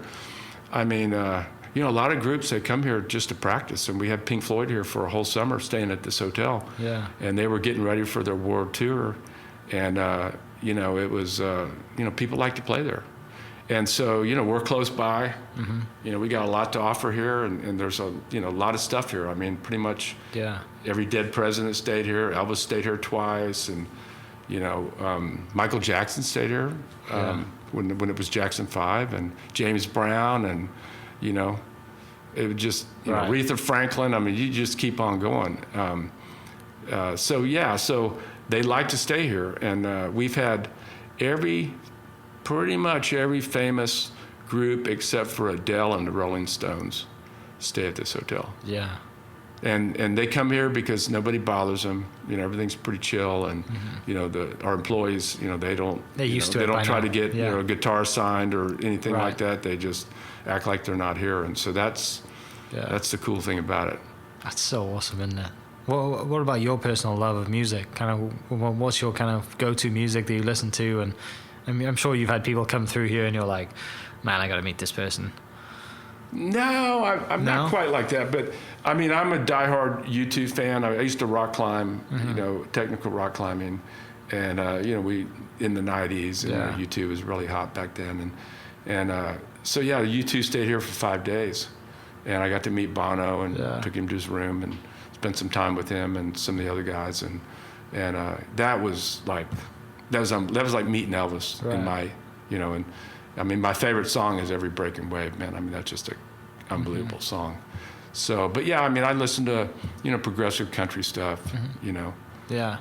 I mean, a lot of groups, they come here just to practice. And we had Pink Floyd here for a whole summer staying at this hotel. Yeah. And they were getting ready for their world tour. And, it was, people like to play there. And so, we're close by. We got a lot to offer here, and there's a lot of stuff here. I mean, pretty much every dead president stayed here. Elvis stayed here twice, and Michael Jackson stayed here when it was Jackson 5, and James Brown, and it would just Aretha Franklin. I mean, you just keep on going. So they like to stay here, and we've had pretty much every famous group except for Adele and the Rolling Stones stay at this hotel. Yeah. And they come here because nobody bothers them. Everything's pretty chill, and our employees, they don't try to get a guitar signed or anything like that. They just act like they're not here, and so that's the cool thing about it. That's so awesome, isn't it? Well, what about your personal love of music? Kind of, what's your kind of go-to music that you listen to? And I mean, I'm sure you've had people come through here and you're like, man, I got to meet this person. No, I'm not quite like that. But I mean, I'm a diehard U2 fan. I used to rock climb, technical rock climbing, and we in the '90s. And U2 was really hot back then, and so U2 stayed here for 5 days, And I got to meet Bono and Yeah. took him to his room and spent some time with him and some of the other guys. And that was like meeting Elvis Right. in my, and I mean, my favorite song is Every Breaking Wave, man. I mean, that's just an unbelievable song. So, but yeah, I mean, I listen to, progressive country stuff, Yeah.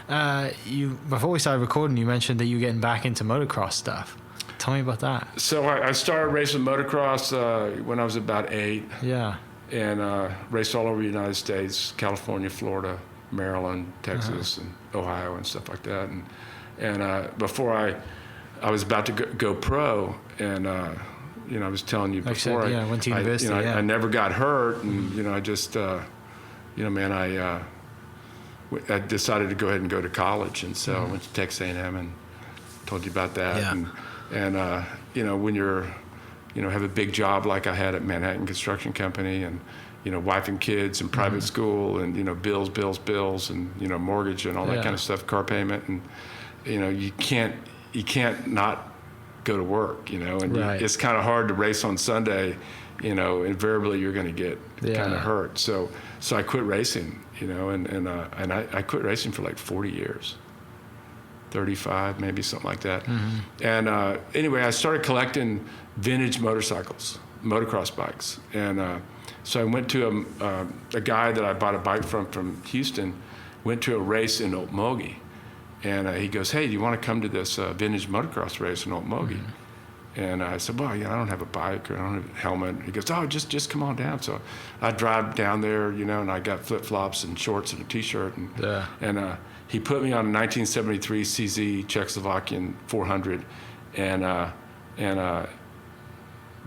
Before we started recording, you mentioned that you were getting back into motocross stuff. Tell me about that. So I started racing motocross when I was about 8. Yeah. And raced all over the United States, California, Florida, Maryland, Texas, and Ohio and stuff like that. And before I was about to go pro, and I was telling you before, I went to university. I never got hurt, and I just, man, I decided to go ahead and go to college, and so I went to Texas A&M and told you about that. Yeah. And when you're, have a big job like I had at Manhattan Construction Company, and wife and kids and private school, and bills, and mortgage and all that kind of stuff, car payment, and you can't not go to work, and Right. it's kind of hard to race on Sunday. Invariably you're going to get kind of hurt. So I quit racing, and I quit racing for like 40 years. 35, maybe something like that. And anyway, I started collecting vintage motorcycles, motocross bikes. And so I went to a guy that I bought a bike from Houston, went to a race in Okmulgee. And he goes, "Hey, do you want to come to this vintage motocross race in Okmulgee?" And I said, "Well, I don't have a bike, or I don't have a helmet." He goes, "Oh, just come on down." So I drive down there, and I got flip-flops and shorts and a T-shirt. And he put me on a 1973 CZ Czechoslovakian 400, and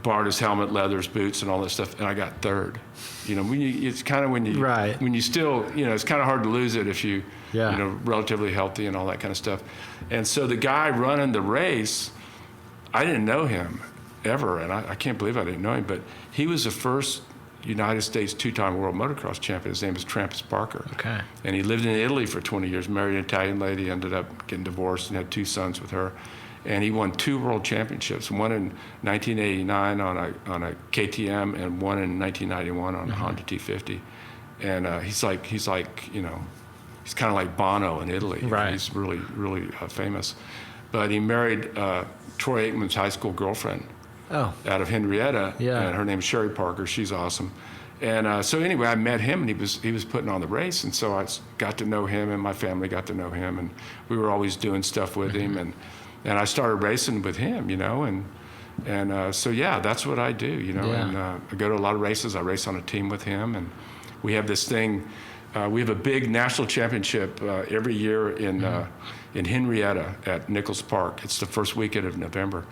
borrowed his helmet, leathers, boots, and all that stuff, and I got third. It's kind of when you still, it's kind of hard to lose it if you, relatively healthy and all that kind of stuff. And so the guy running the race, I didn't know him ever, and I can't believe I didn't know him, but he was the first United States 2-time world motocross champion. His name is Trampus Barker. Okay. And he lived in Italy for 20 years, married an Italian lady, ended up getting divorced and had 2 sons with her. And he won 2 world championships, one in 1989 on a KTM and one in 1991 on a Honda T50. And he's kind of like Bono in Italy. Right. He's really, really famous. But he married Troy Aikman's high school girlfriend. Oh. Out of Henrietta, Yeah. and her name's Sherry Parker. She's awesome. And so anyway, I met him, and he was putting on the race, and so I got to know him, and my family got to know him, and we were always doing stuff with him, and I started racing with him, and so yeah, that's what I do, and I go to a lot of races. I race on a team with him, and we have this thing. We have a big national championship every year in Henrietta at Nichols Park. It's the first weekend of November.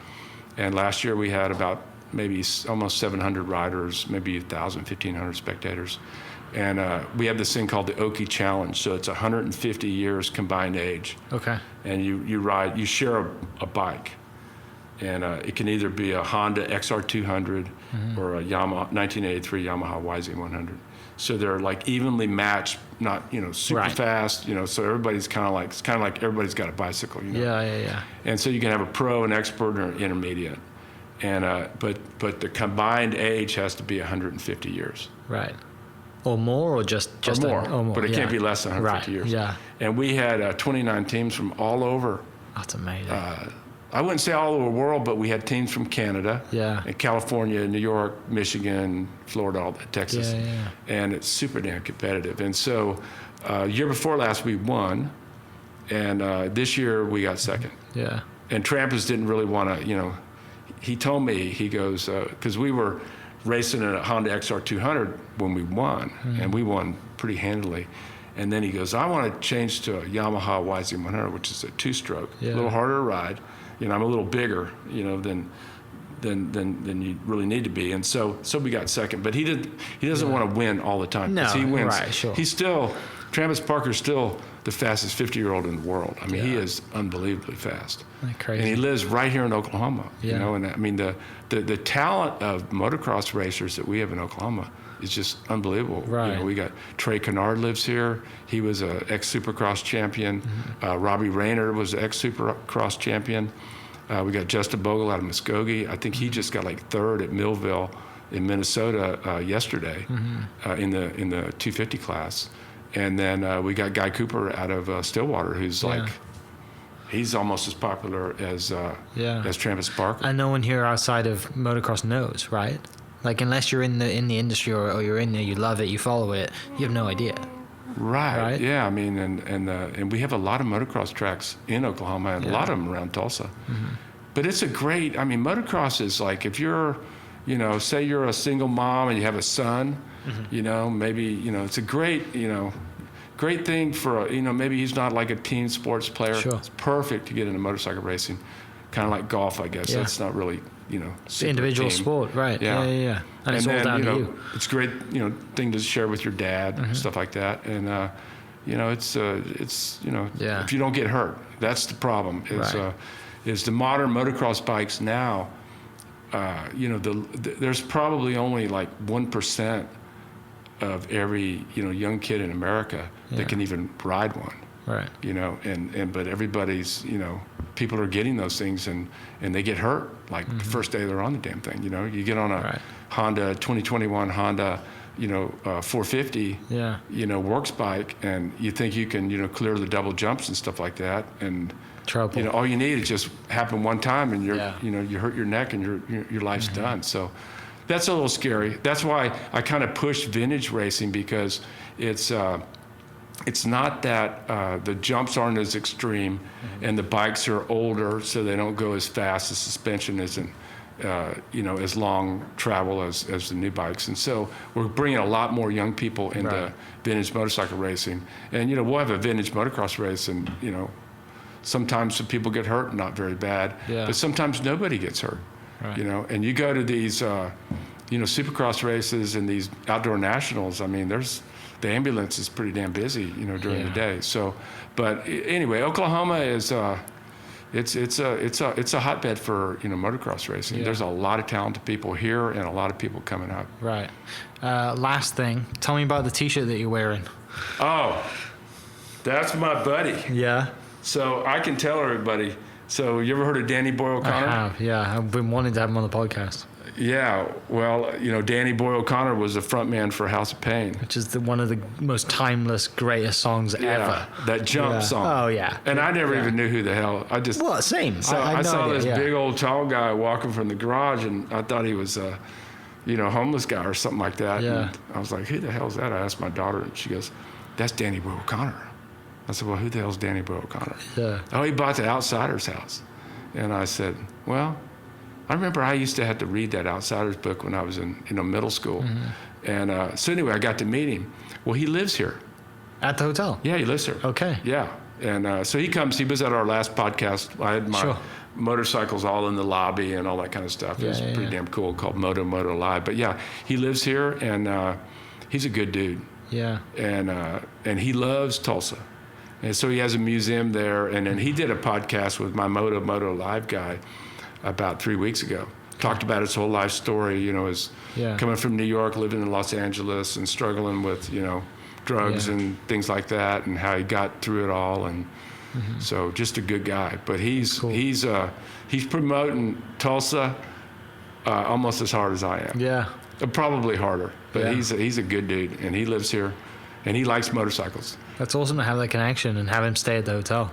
And last year we had about maybe almost 700 riders, maybe 1,000, 1,500 spectators. And we have this thing called the Okie Challenge. So it's 150 years combined age. Okay. And you share a bike. And it can either be a Honda XR200 or a Yamaha 1983 Yamaha YZ100. So they're like evenly matched, not super fast, so everybody's kind of like everybody's got a bicycle, Yeah. And so you can have a pro, an expert, or an intermediate, and but the combined age has to be 150 years. Right. Or more, or just or more, or more, but it can't be less than 150 years. Yeah. And we had 29 teams from all over. That's amazing. I wouldn't say all over the world, but we had teams from Canada, and California, New York, Michigan, Florida, Texas, and it's super damn competitive. And so, year before last we won, and this year we got second. Yeah. And Trampus didn't really want to, he told me, he goes, because we were racing in a Honda XR200 when we won, and we won pretty handily. And then he goes, I want to change to a Yamaha YZ100, which is a 2-stroke, a little harder to ride. I'm a little bigger, than you really need to be, and so we got second. But he doesn't want to win all the time. No, he wins. right, sure. He's still, Travis Parker's still the fastest 50-year-old in the world. I mean, he is unbelievably fast. Crazy. And he lives right here in Oklahoma. Yeah. And I mean the talent of motocross racers that we have in Oklahoma is just unbelievable. Right. We got Trey Kennard lives here. He was an ex-Supercross champion. Robbie Rayner was an ex-Supercross champion. We got Justin Bogle out of Muskogee. I think he just got like third at Millville in Minnesota yesterday in the 250 class, and then we got Guy Cooper out of Stillwater, who's like, he's almost as popular as Travis Barker. And no one here outside of motocross knows, right? Like, unless you're in the industry or you're in there, you love it, you follow it, you have no idea. Right. Yeah. I mean, and we have a lot of motocross tracks in Oklahoma, and a lot of them around Tulsa. But it's a great. I mean, motocross is like, if you're, say you're a single mom and you have a son, maybe it's a great, great thing for maybe he's not like a team sports player. Sure. It's perfect to get into motorcycle racing, kind of like golf, I guess. That's not really. It's individual sport, right? Yeah. And it's all down to you. It's a great, thing to share with your dad, stuff like that. And it's if you don't get hurt, that's the problem. Is the modern motocross bikes now? There's probably only like 1% of every young kid in America that can even ride one. Right. But everybody's, people are getting those things and they get hurt like the first day they're on the damn thing. You get on a Honda 2021 Honda, 450, works bike, and you think you can, clear the double jumps and stuff like that. And, trouble. All you need is just happen one time and you're, you hurt your neck and your life's done. So that's a little scary. That's why I kind of push vintage racing, because it's not that the jumps aren't as extreme and the bikes are older, so they don't go as fast. The suspension isn't, as long travel as the new bikes. And so we're bringing a lot more young people into vintage motorcycle racing. And, we'll have a vintage motocross race, and, sometimes some people get hurt, not very bad, but sometimes nobody gets hurt, and you go to these, supercross races and these outdoor nationals. I mean, the ambulance is pretty damn busy, during the day. So, but anyway, Oklahoma is, it's a hotbed for, motocross racing. Yeah. There's a lot of talented people here and a lot of people coming up. Right. Last thing, tell me about the t-shirt that you're wearing. Oh, that's my buddy. Yeah. So I can tell everybody. So you ever heard of Danny Boy OConnor? I have, yeah. I've been wanting to have him on the podcast. Yeah, well, Danny Boy OConnor was the frontman for House of Pain, which is one of the most timeless, greatest songs ever. That jump song. Oh yeah. And I never even knew who the hell. Same. So I saw this big old tall guy walking from the garage, and I thought he was a, homeless guy or something like that. Yeah. And I was like, who the hell is that? I asked my daughter, and she goes, that's Danny Boy OConnor. I said, well, who the hell's Danny Boy OConnor? Yeah. Oh, he bought the Outsider's house. And I said, well, I remember I used to have to read that Outsider's book when I was in middle school. And so anyway, I got to meet him. Well, he lives here. At the hotel? Yeah, he lives here. Okay. Yeah. And so he was at our last podcast. I had my motorcycles all in the lobby and all that kind of stuff. It was pretty damn cool, called Moto Live. But yeah, he lives here, and he's a good dude. Yeah. And he loves Tulsa. And so he has a museum there, and then he did a podcast with my Moto Live guy about 3 weeks ago. Talked about his whole life story, his coming from New York, living in Los Angeles, and struggling with, drugs and things like that, and how he got through it all. And so just a good guy. But he's promoting Tulsa almost as hard as I am. Yeah. Probably harder, but he's a good dude, and he lives here, and he likes motorcycles. That's awesome to have that connection and have him stay at the hotel.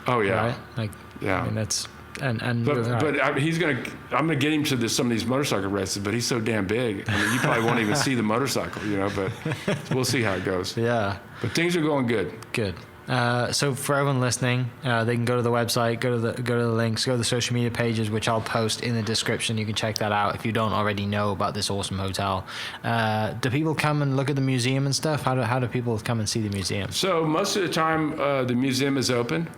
Oh yeah, right? Like, yeah. I mean, that's but I'm gonna get him to some of these motorcycle races, but he's so damn big. I mean, you probably won't even see the motorcycle, but we'll see how it goes. Yeah. But things are going good. Good. So for everyone listening, they can go to the website, go to the links, go to the social media pages, which I'll post in the description. You can check that out if you don't already know about this awesome hotel. Do people come and look at the museum and stuff? How do people come and see the museum? So most of the time, the museum is open.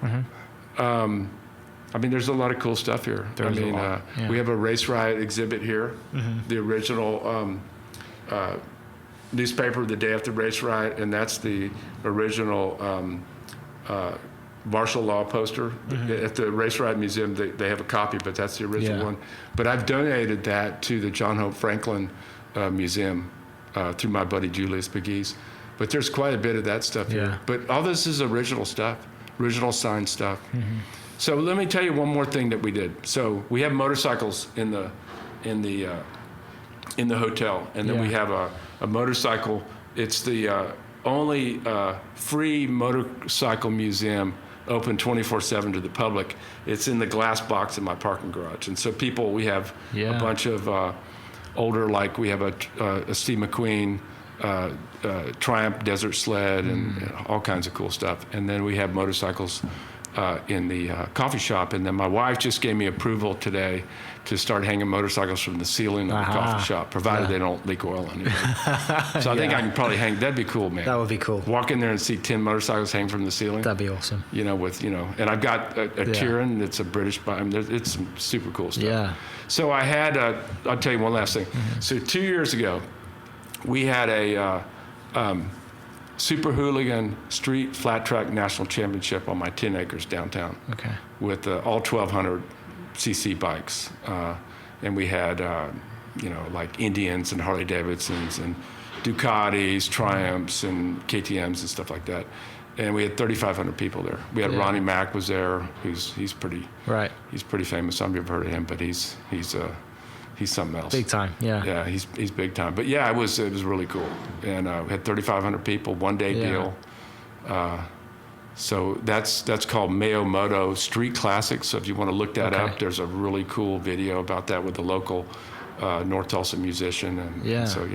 I mean, there's a lot of cool stuff here. We have a Race Riot exhibit here, the original newspaper the day after Race Riot, and that's the original martial law poster. At the Race Riot Museum, they have a copy, but that's the original one. But I've donated that to the John Hope Franklin Museum through my buddy Julius McGee's. But there's quite a bit of that stuff here. But all this is original stuff, original signed stuff. So let me tell you one more thing that we did. So we have motorcycles in the in the hotel, and then we have a motorcycle. It's the only free motorcycle museum open 24/7 to the public. It's in the glass box in my parking garage, and so we have a bunch of older, like we have a Steve McQueen Triumph Desert Sled and all kinds of cool stuff, and then we have motorcycles in the coffee shop, and then my wife just gave me approval today to start hanging motorcycles from the ceiling of the coffee shop, provided they don't leak oil on it. So I think I can probably hang. That'd be cool, man. That would be cool. Walk in there and see 10 motorcycles hang from the ceiling. That'd be awesome. And I've got a Tyran that's a British bike. It's some super cool stuff. Yeah. So I had. I'll tell you one last thing. So 2 years ago, we had a Super Hooligan Street Flat Track National Championship on my 10 acres downtown. Okay. With all 1,200 cc bikes, and we had like Indians and Harley Davidsons and Ducatis, Triumphs and KTMs and stuff like that, and we had 3,500 people there. We had Ronnie Mack was there, he's pretty famous. Some of you have heard of him, but he's something else. Big time, yeah. Yeah, he's big time. But yeah, it was really cool, and we had 3,500 people, 1 day deal. So that's called Mayo Moto Street Classics. So if you want to look that up, there's a really cool video about that with a local North Tulsa musician. And so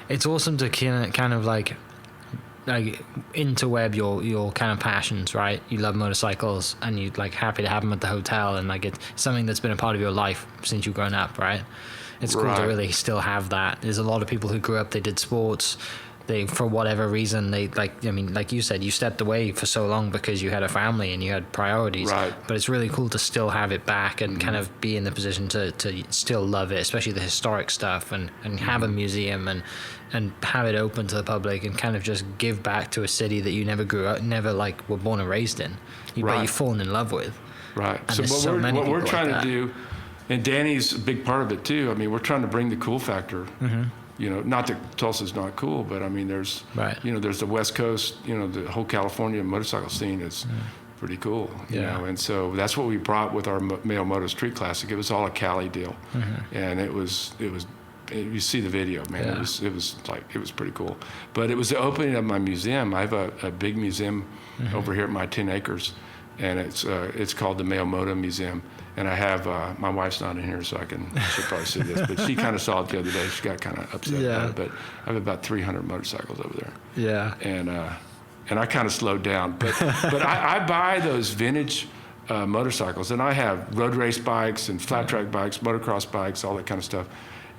it's awesome to kind of like interweb your kind of passions, right? You love motorcycles and you're like happy to have them at the hotel, and like it's something that's been a part of your life since you've grown up, right? It's cool to really still have that. There's a lot of people who grew up, they did sports. They, for whatever reason, like you said, you stepped away for so long because you had a family and you had priorities. Right. But it's really cool to still have it back and kind of be in the position to still love it, especially the historic stuff, and have a museum and have it open to the public and kind of just give back to a city that you never were born and raised in, but you've fallen in love with. Right. And So what we're trying to do, and Danny's a big part of it too. I mean, we're trying to bring the cool factor. Not that Tulsa's not cool, but I mean, there's the West Coast, the whole California motorcycle scene is pretty cool, and so that's what we brought with our Mayo Moto Street Classic. It was all a Cali deal, and it was you see the video, man. It was pretty cool. But it was the opening of my museum. I have a big museum over here at my 10 acres, and it's called the Mayo Moto Museum. And I have, my wife's not in here, so she'll probably see this, but she kind of saw it the other day. She got kind of upset about it, but I have about 300 motorcycles over there. Yeah. And I kind of slowed down, but I buy those vintage motorcycles, and I have road race bikes and flat track bikes, motocross bikes, all that kind of stuff.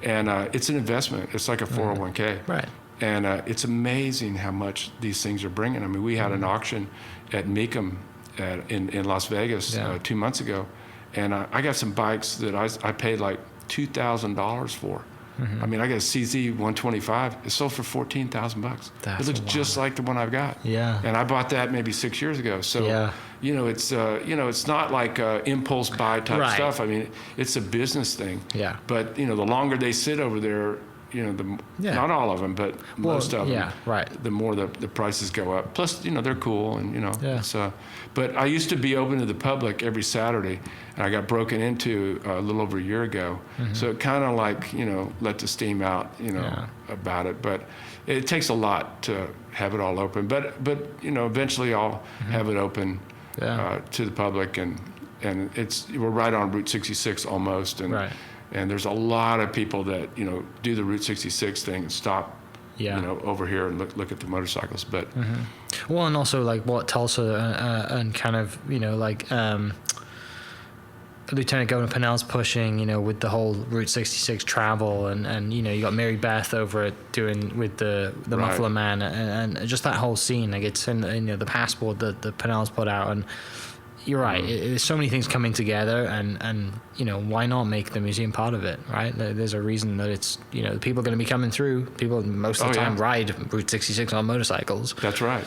And it's an investment. It's like a 401k. Right. And it's amazing how much these things are bringing. I mean, we had an auction at Mecum in Las Vegas 2 months ago. And I got some bikes that I paid like $2,000 for. I mean, I got a CZ 125. It sold for $14,000. It looks just like the one I've got. Yeah. And I bought that maybe 6 years ago. So, it's not like impulse buy type stuff. I mean, it's a business thing. Yeah. But the longer they sit over there, not all of them, but most of them. Yeah. Right. The more the prices go up. Plus, they're cool, and it's. But I used to be open to the public every Saturday, and I got broken into a little over a year ago. So it kind of like let the steam out, about it. But it takes a lot to have it all open. But eventually I'll have it open to the public, and we're right on Route 66 almost, and. Right. And there's a lot of people that do the Route 66 thing and stop, over here and look at the motorcycles. But well, and also like what Tulsa and kind of Lieutenant Governor Pinnell's pushing, with the whole Route 66 travel, and you got Mary Beth over it doing with the Muffler Man, and just that whole scene. Like it's in the passport that the Pinnell's put out, and. You're right. There's so many things coming together, and why not make the museum part of it, right? There's a reason that it's people are going to be coming through. People most of the time ride Route 66 on motorcycles. That's right.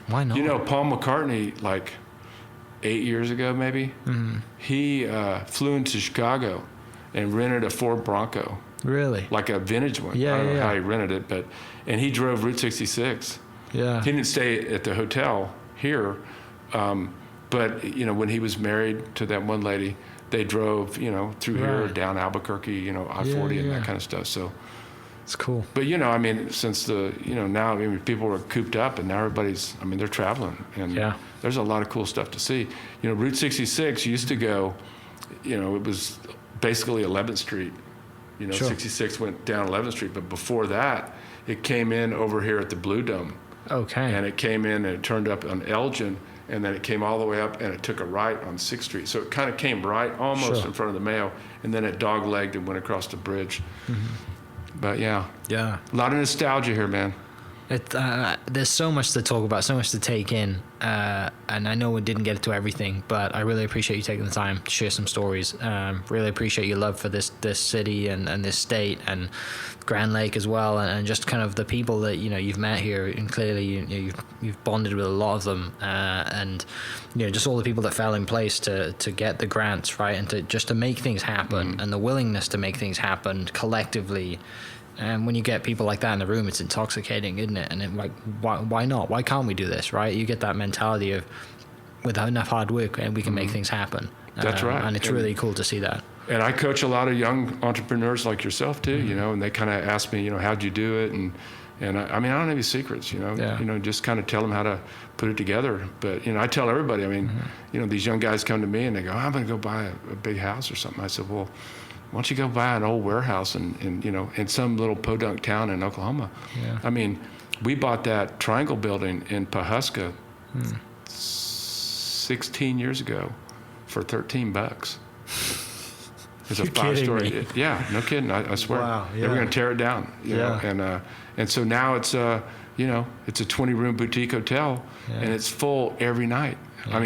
Why not? Paul McCartney, like 8 years ago maybe, he flew into Chicago and rented a Ford Bronco. Really? Like a vintage one. Yeah, I don't know how he rented it, and he drove Route 66. Yeah. He didn't stay at the hotel here. But, when he was married to that one lady, they drove, through here, down Albuquerque, I-40 and that kind of stuff. So it's cool. But, since now, people are cooped up and now everybody's, they're traveling. And there's a lot of cool stuff to see. Route 66 used to go, it was basically 11th Street. 66 went down 11th Street. But before that, it came in over here at the Blue Dome. Okay. And it came in and it turned up on Elgin. And then it came all the way up and it took a right on 6th Street. So it kind of came right almost in front of the Mayo. And then it dog-legged and went across the bridge. But yeah, a lot of nostalgia here, man. There's so much to talk about, so much to take in, and I know we didn't get to everything, but I really appreciate you taking the time to share some stories. Really appreciate your love for this city and this state and Grand Lake as well, and just kind of the people that you've met here, and clearly you've bonded with a lot of them, and just all the people that fell in place to get the grants, right, and to make things happen, and the willingness to make things happen collectively. And when you get people like that in the room, it's intoxicating, isn't it? And why not? Why can't we do this, right? You get that mentality of, with enough hard work, and we can make things happen. That's right. And it's really cool to see that. And I coach a lot of young entrepreneurs like yourself too, and they kind of ask me, how'd you do it? And I don't have any secrets, just kind of tell them how to put it together. But, I tell everybody, these young guys come to me and they go, I'm going to go buy a big house or something. I said, well, why don't you go buy an old warehouse in some little podunk town in Oklahoma? Yeah. We bought that Triangle building in Pawhuska 16 years ago for $13. It's a 5-story. Yeah, no kidding. I swear. Wow. Yeah. They were going to tear it down. You know? And so now it's it's a 20-room boutique hotel, and it's full every night. Yeah.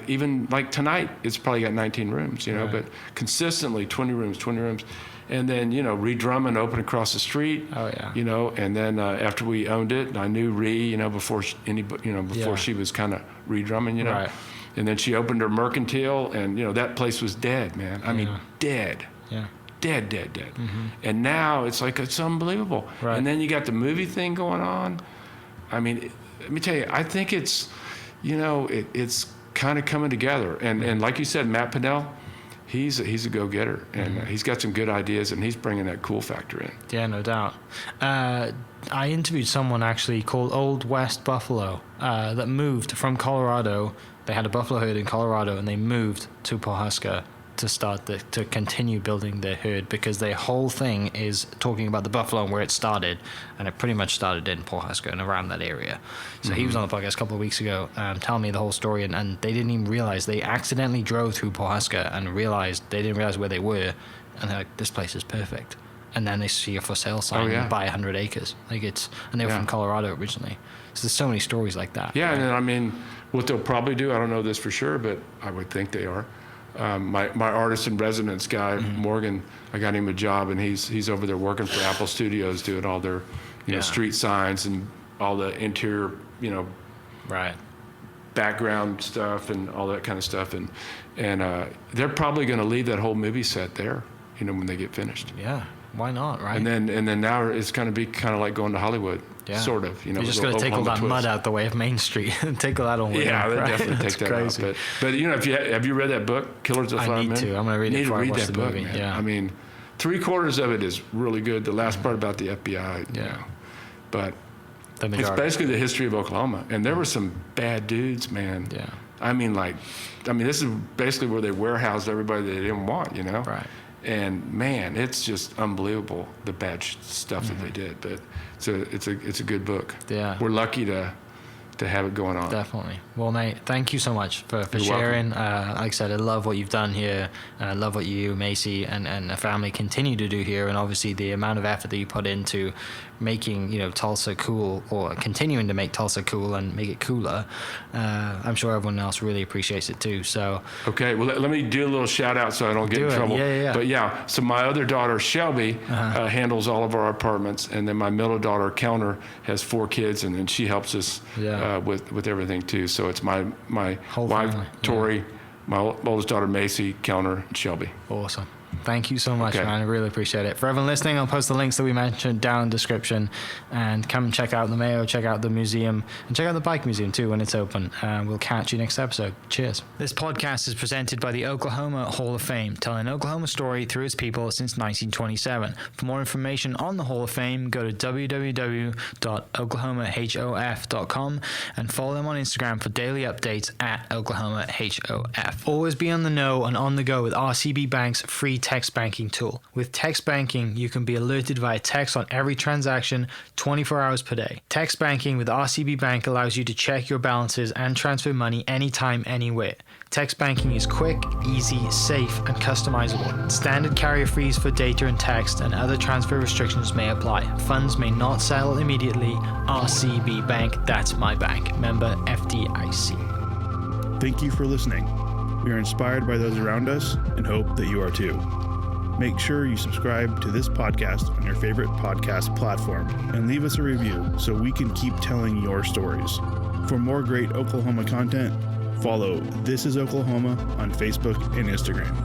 Even tonight, it's probably got 19 rooms, but consistently 20 rooms. And then, Ree opened across the street. Oh, yeah. And then after we owned it, I knew Ree, before she was kind of re-drumming, Right. And then she opened her mercantile, and, that place was dead, man. Dead. Yeah. Dead. Mm-hmm. And now it's unbelievable. Right. And then you got the movie thing going on. Let me tell you, I think it's, it's kind of coming together. And like you said, Matt Pinnell, he's a go-getter, and he's got some good ideas, and he's bringing that cool factor in. Yeah, no doubt. I interviewed someone actually called Old West Buffalo that moved from Colorado. They had a buffalo herd in Colorado, and they moved to Pawhuska to continue building their herd, because their whole thing is talking about the buffalo and where it started, and it pretty much started in Pawhuska and around that area. So he was on the podcast a couple of weeks ago telling me the whole story, and they didn't even realize, they accidentally drove through Pawhuska and they didn't realize where they were, and they're like, this place is perfect. And then they see a for sale sign and buy 100 acres. And they were from Colorado originally. So there's so many stories like that. Yeah, right? And what they'll probably do, I don't know this for sure, but I would think they are. My artist in residence guy, Morgan, I got him a job, and he's over there working for Apple Studios, doing all their street signs and all the interior background stuff and all that kind of stuff, and they're probably going to leave that whole movie set there, when they get finished. Yeah, why not, right? And then now it's going to be kind of like going to Hollywood. Yeah. Sort of, You're just going to take all that mud out the way of Main Street and take all that on with them. Yeah, right? definitely take that crazy. Out. But have you read that book, Killers of the Flower Moon? I need to. I'm going to read it before I watch the movie. Man. Yeah. 3/4 of it is really good. The last part about the FBI, but it's basically the history of Oklahoma, and there were some bad dudes, man. Yeah. This is basically where they warehoused everybody they didn't want, Right. And man, it's just unbelievable the bad stuff that they did. But it's a good book. Yeah, we're lucky to have it going on. Definitely. Well, Nate, thank you so much for sharing. Like I said, I love what you've done here. I love what you, Macy, and the family continue to do here, and obviously the amount of effort that you put into making Tulsa cool, or continuing to make Tulsa cool and make it cooler. I'm sure everyone else really appreciates it too. So okay, well let me do a little shout out so I don't get in trouble. Yeah. But so my other daughter Shelby handles all of our apartments, and then my middle daughter Kellner has 4 kids, and then she helps us with everything too. So it's my whole wife Tori, my oldest daughter Macy, Kellner, and Shelby. Awesome. Thank you so much, Okay. man. I really appreciate it. For everyone listening, I'll post the links that we mentioned down in the description, and come and check out the Mayo, check out the museum, and check out the bike museum too when it's open. We'll catch you next episode. Cheers. This podcast is presented by the Oklahoma Hall of Fame, telling Oklahoma's story through its people since 1927. For more information on the Hall of Fame, go to www.oklahomahof.com and follow them on Instagram for daily updates at OklahomaHOF. Always be on the know and on the go with RCB Bank's free text banking tool. With text banking, you can be alerted via text on every transaction 24 hours per day. Text banking with RCB Bank allows you to check your balances and transfer money anytime, anywhere. Text banking is quick, easy, safe, and customizable. Standard carrier fees for data and text and other transfer restrictions may apply. Funds may not settle immediately. RCB Bank, that's my bank. Member FDIC. Thank you for listening. We are inspired by those around us and hope that you are too. Make sure you subscribe to this podcast on your favorite podcast platform and leave us a review so we can keep telling your stories. For more great Oklahoma content, follow This Is Oklahoma on Facebook and Instagram.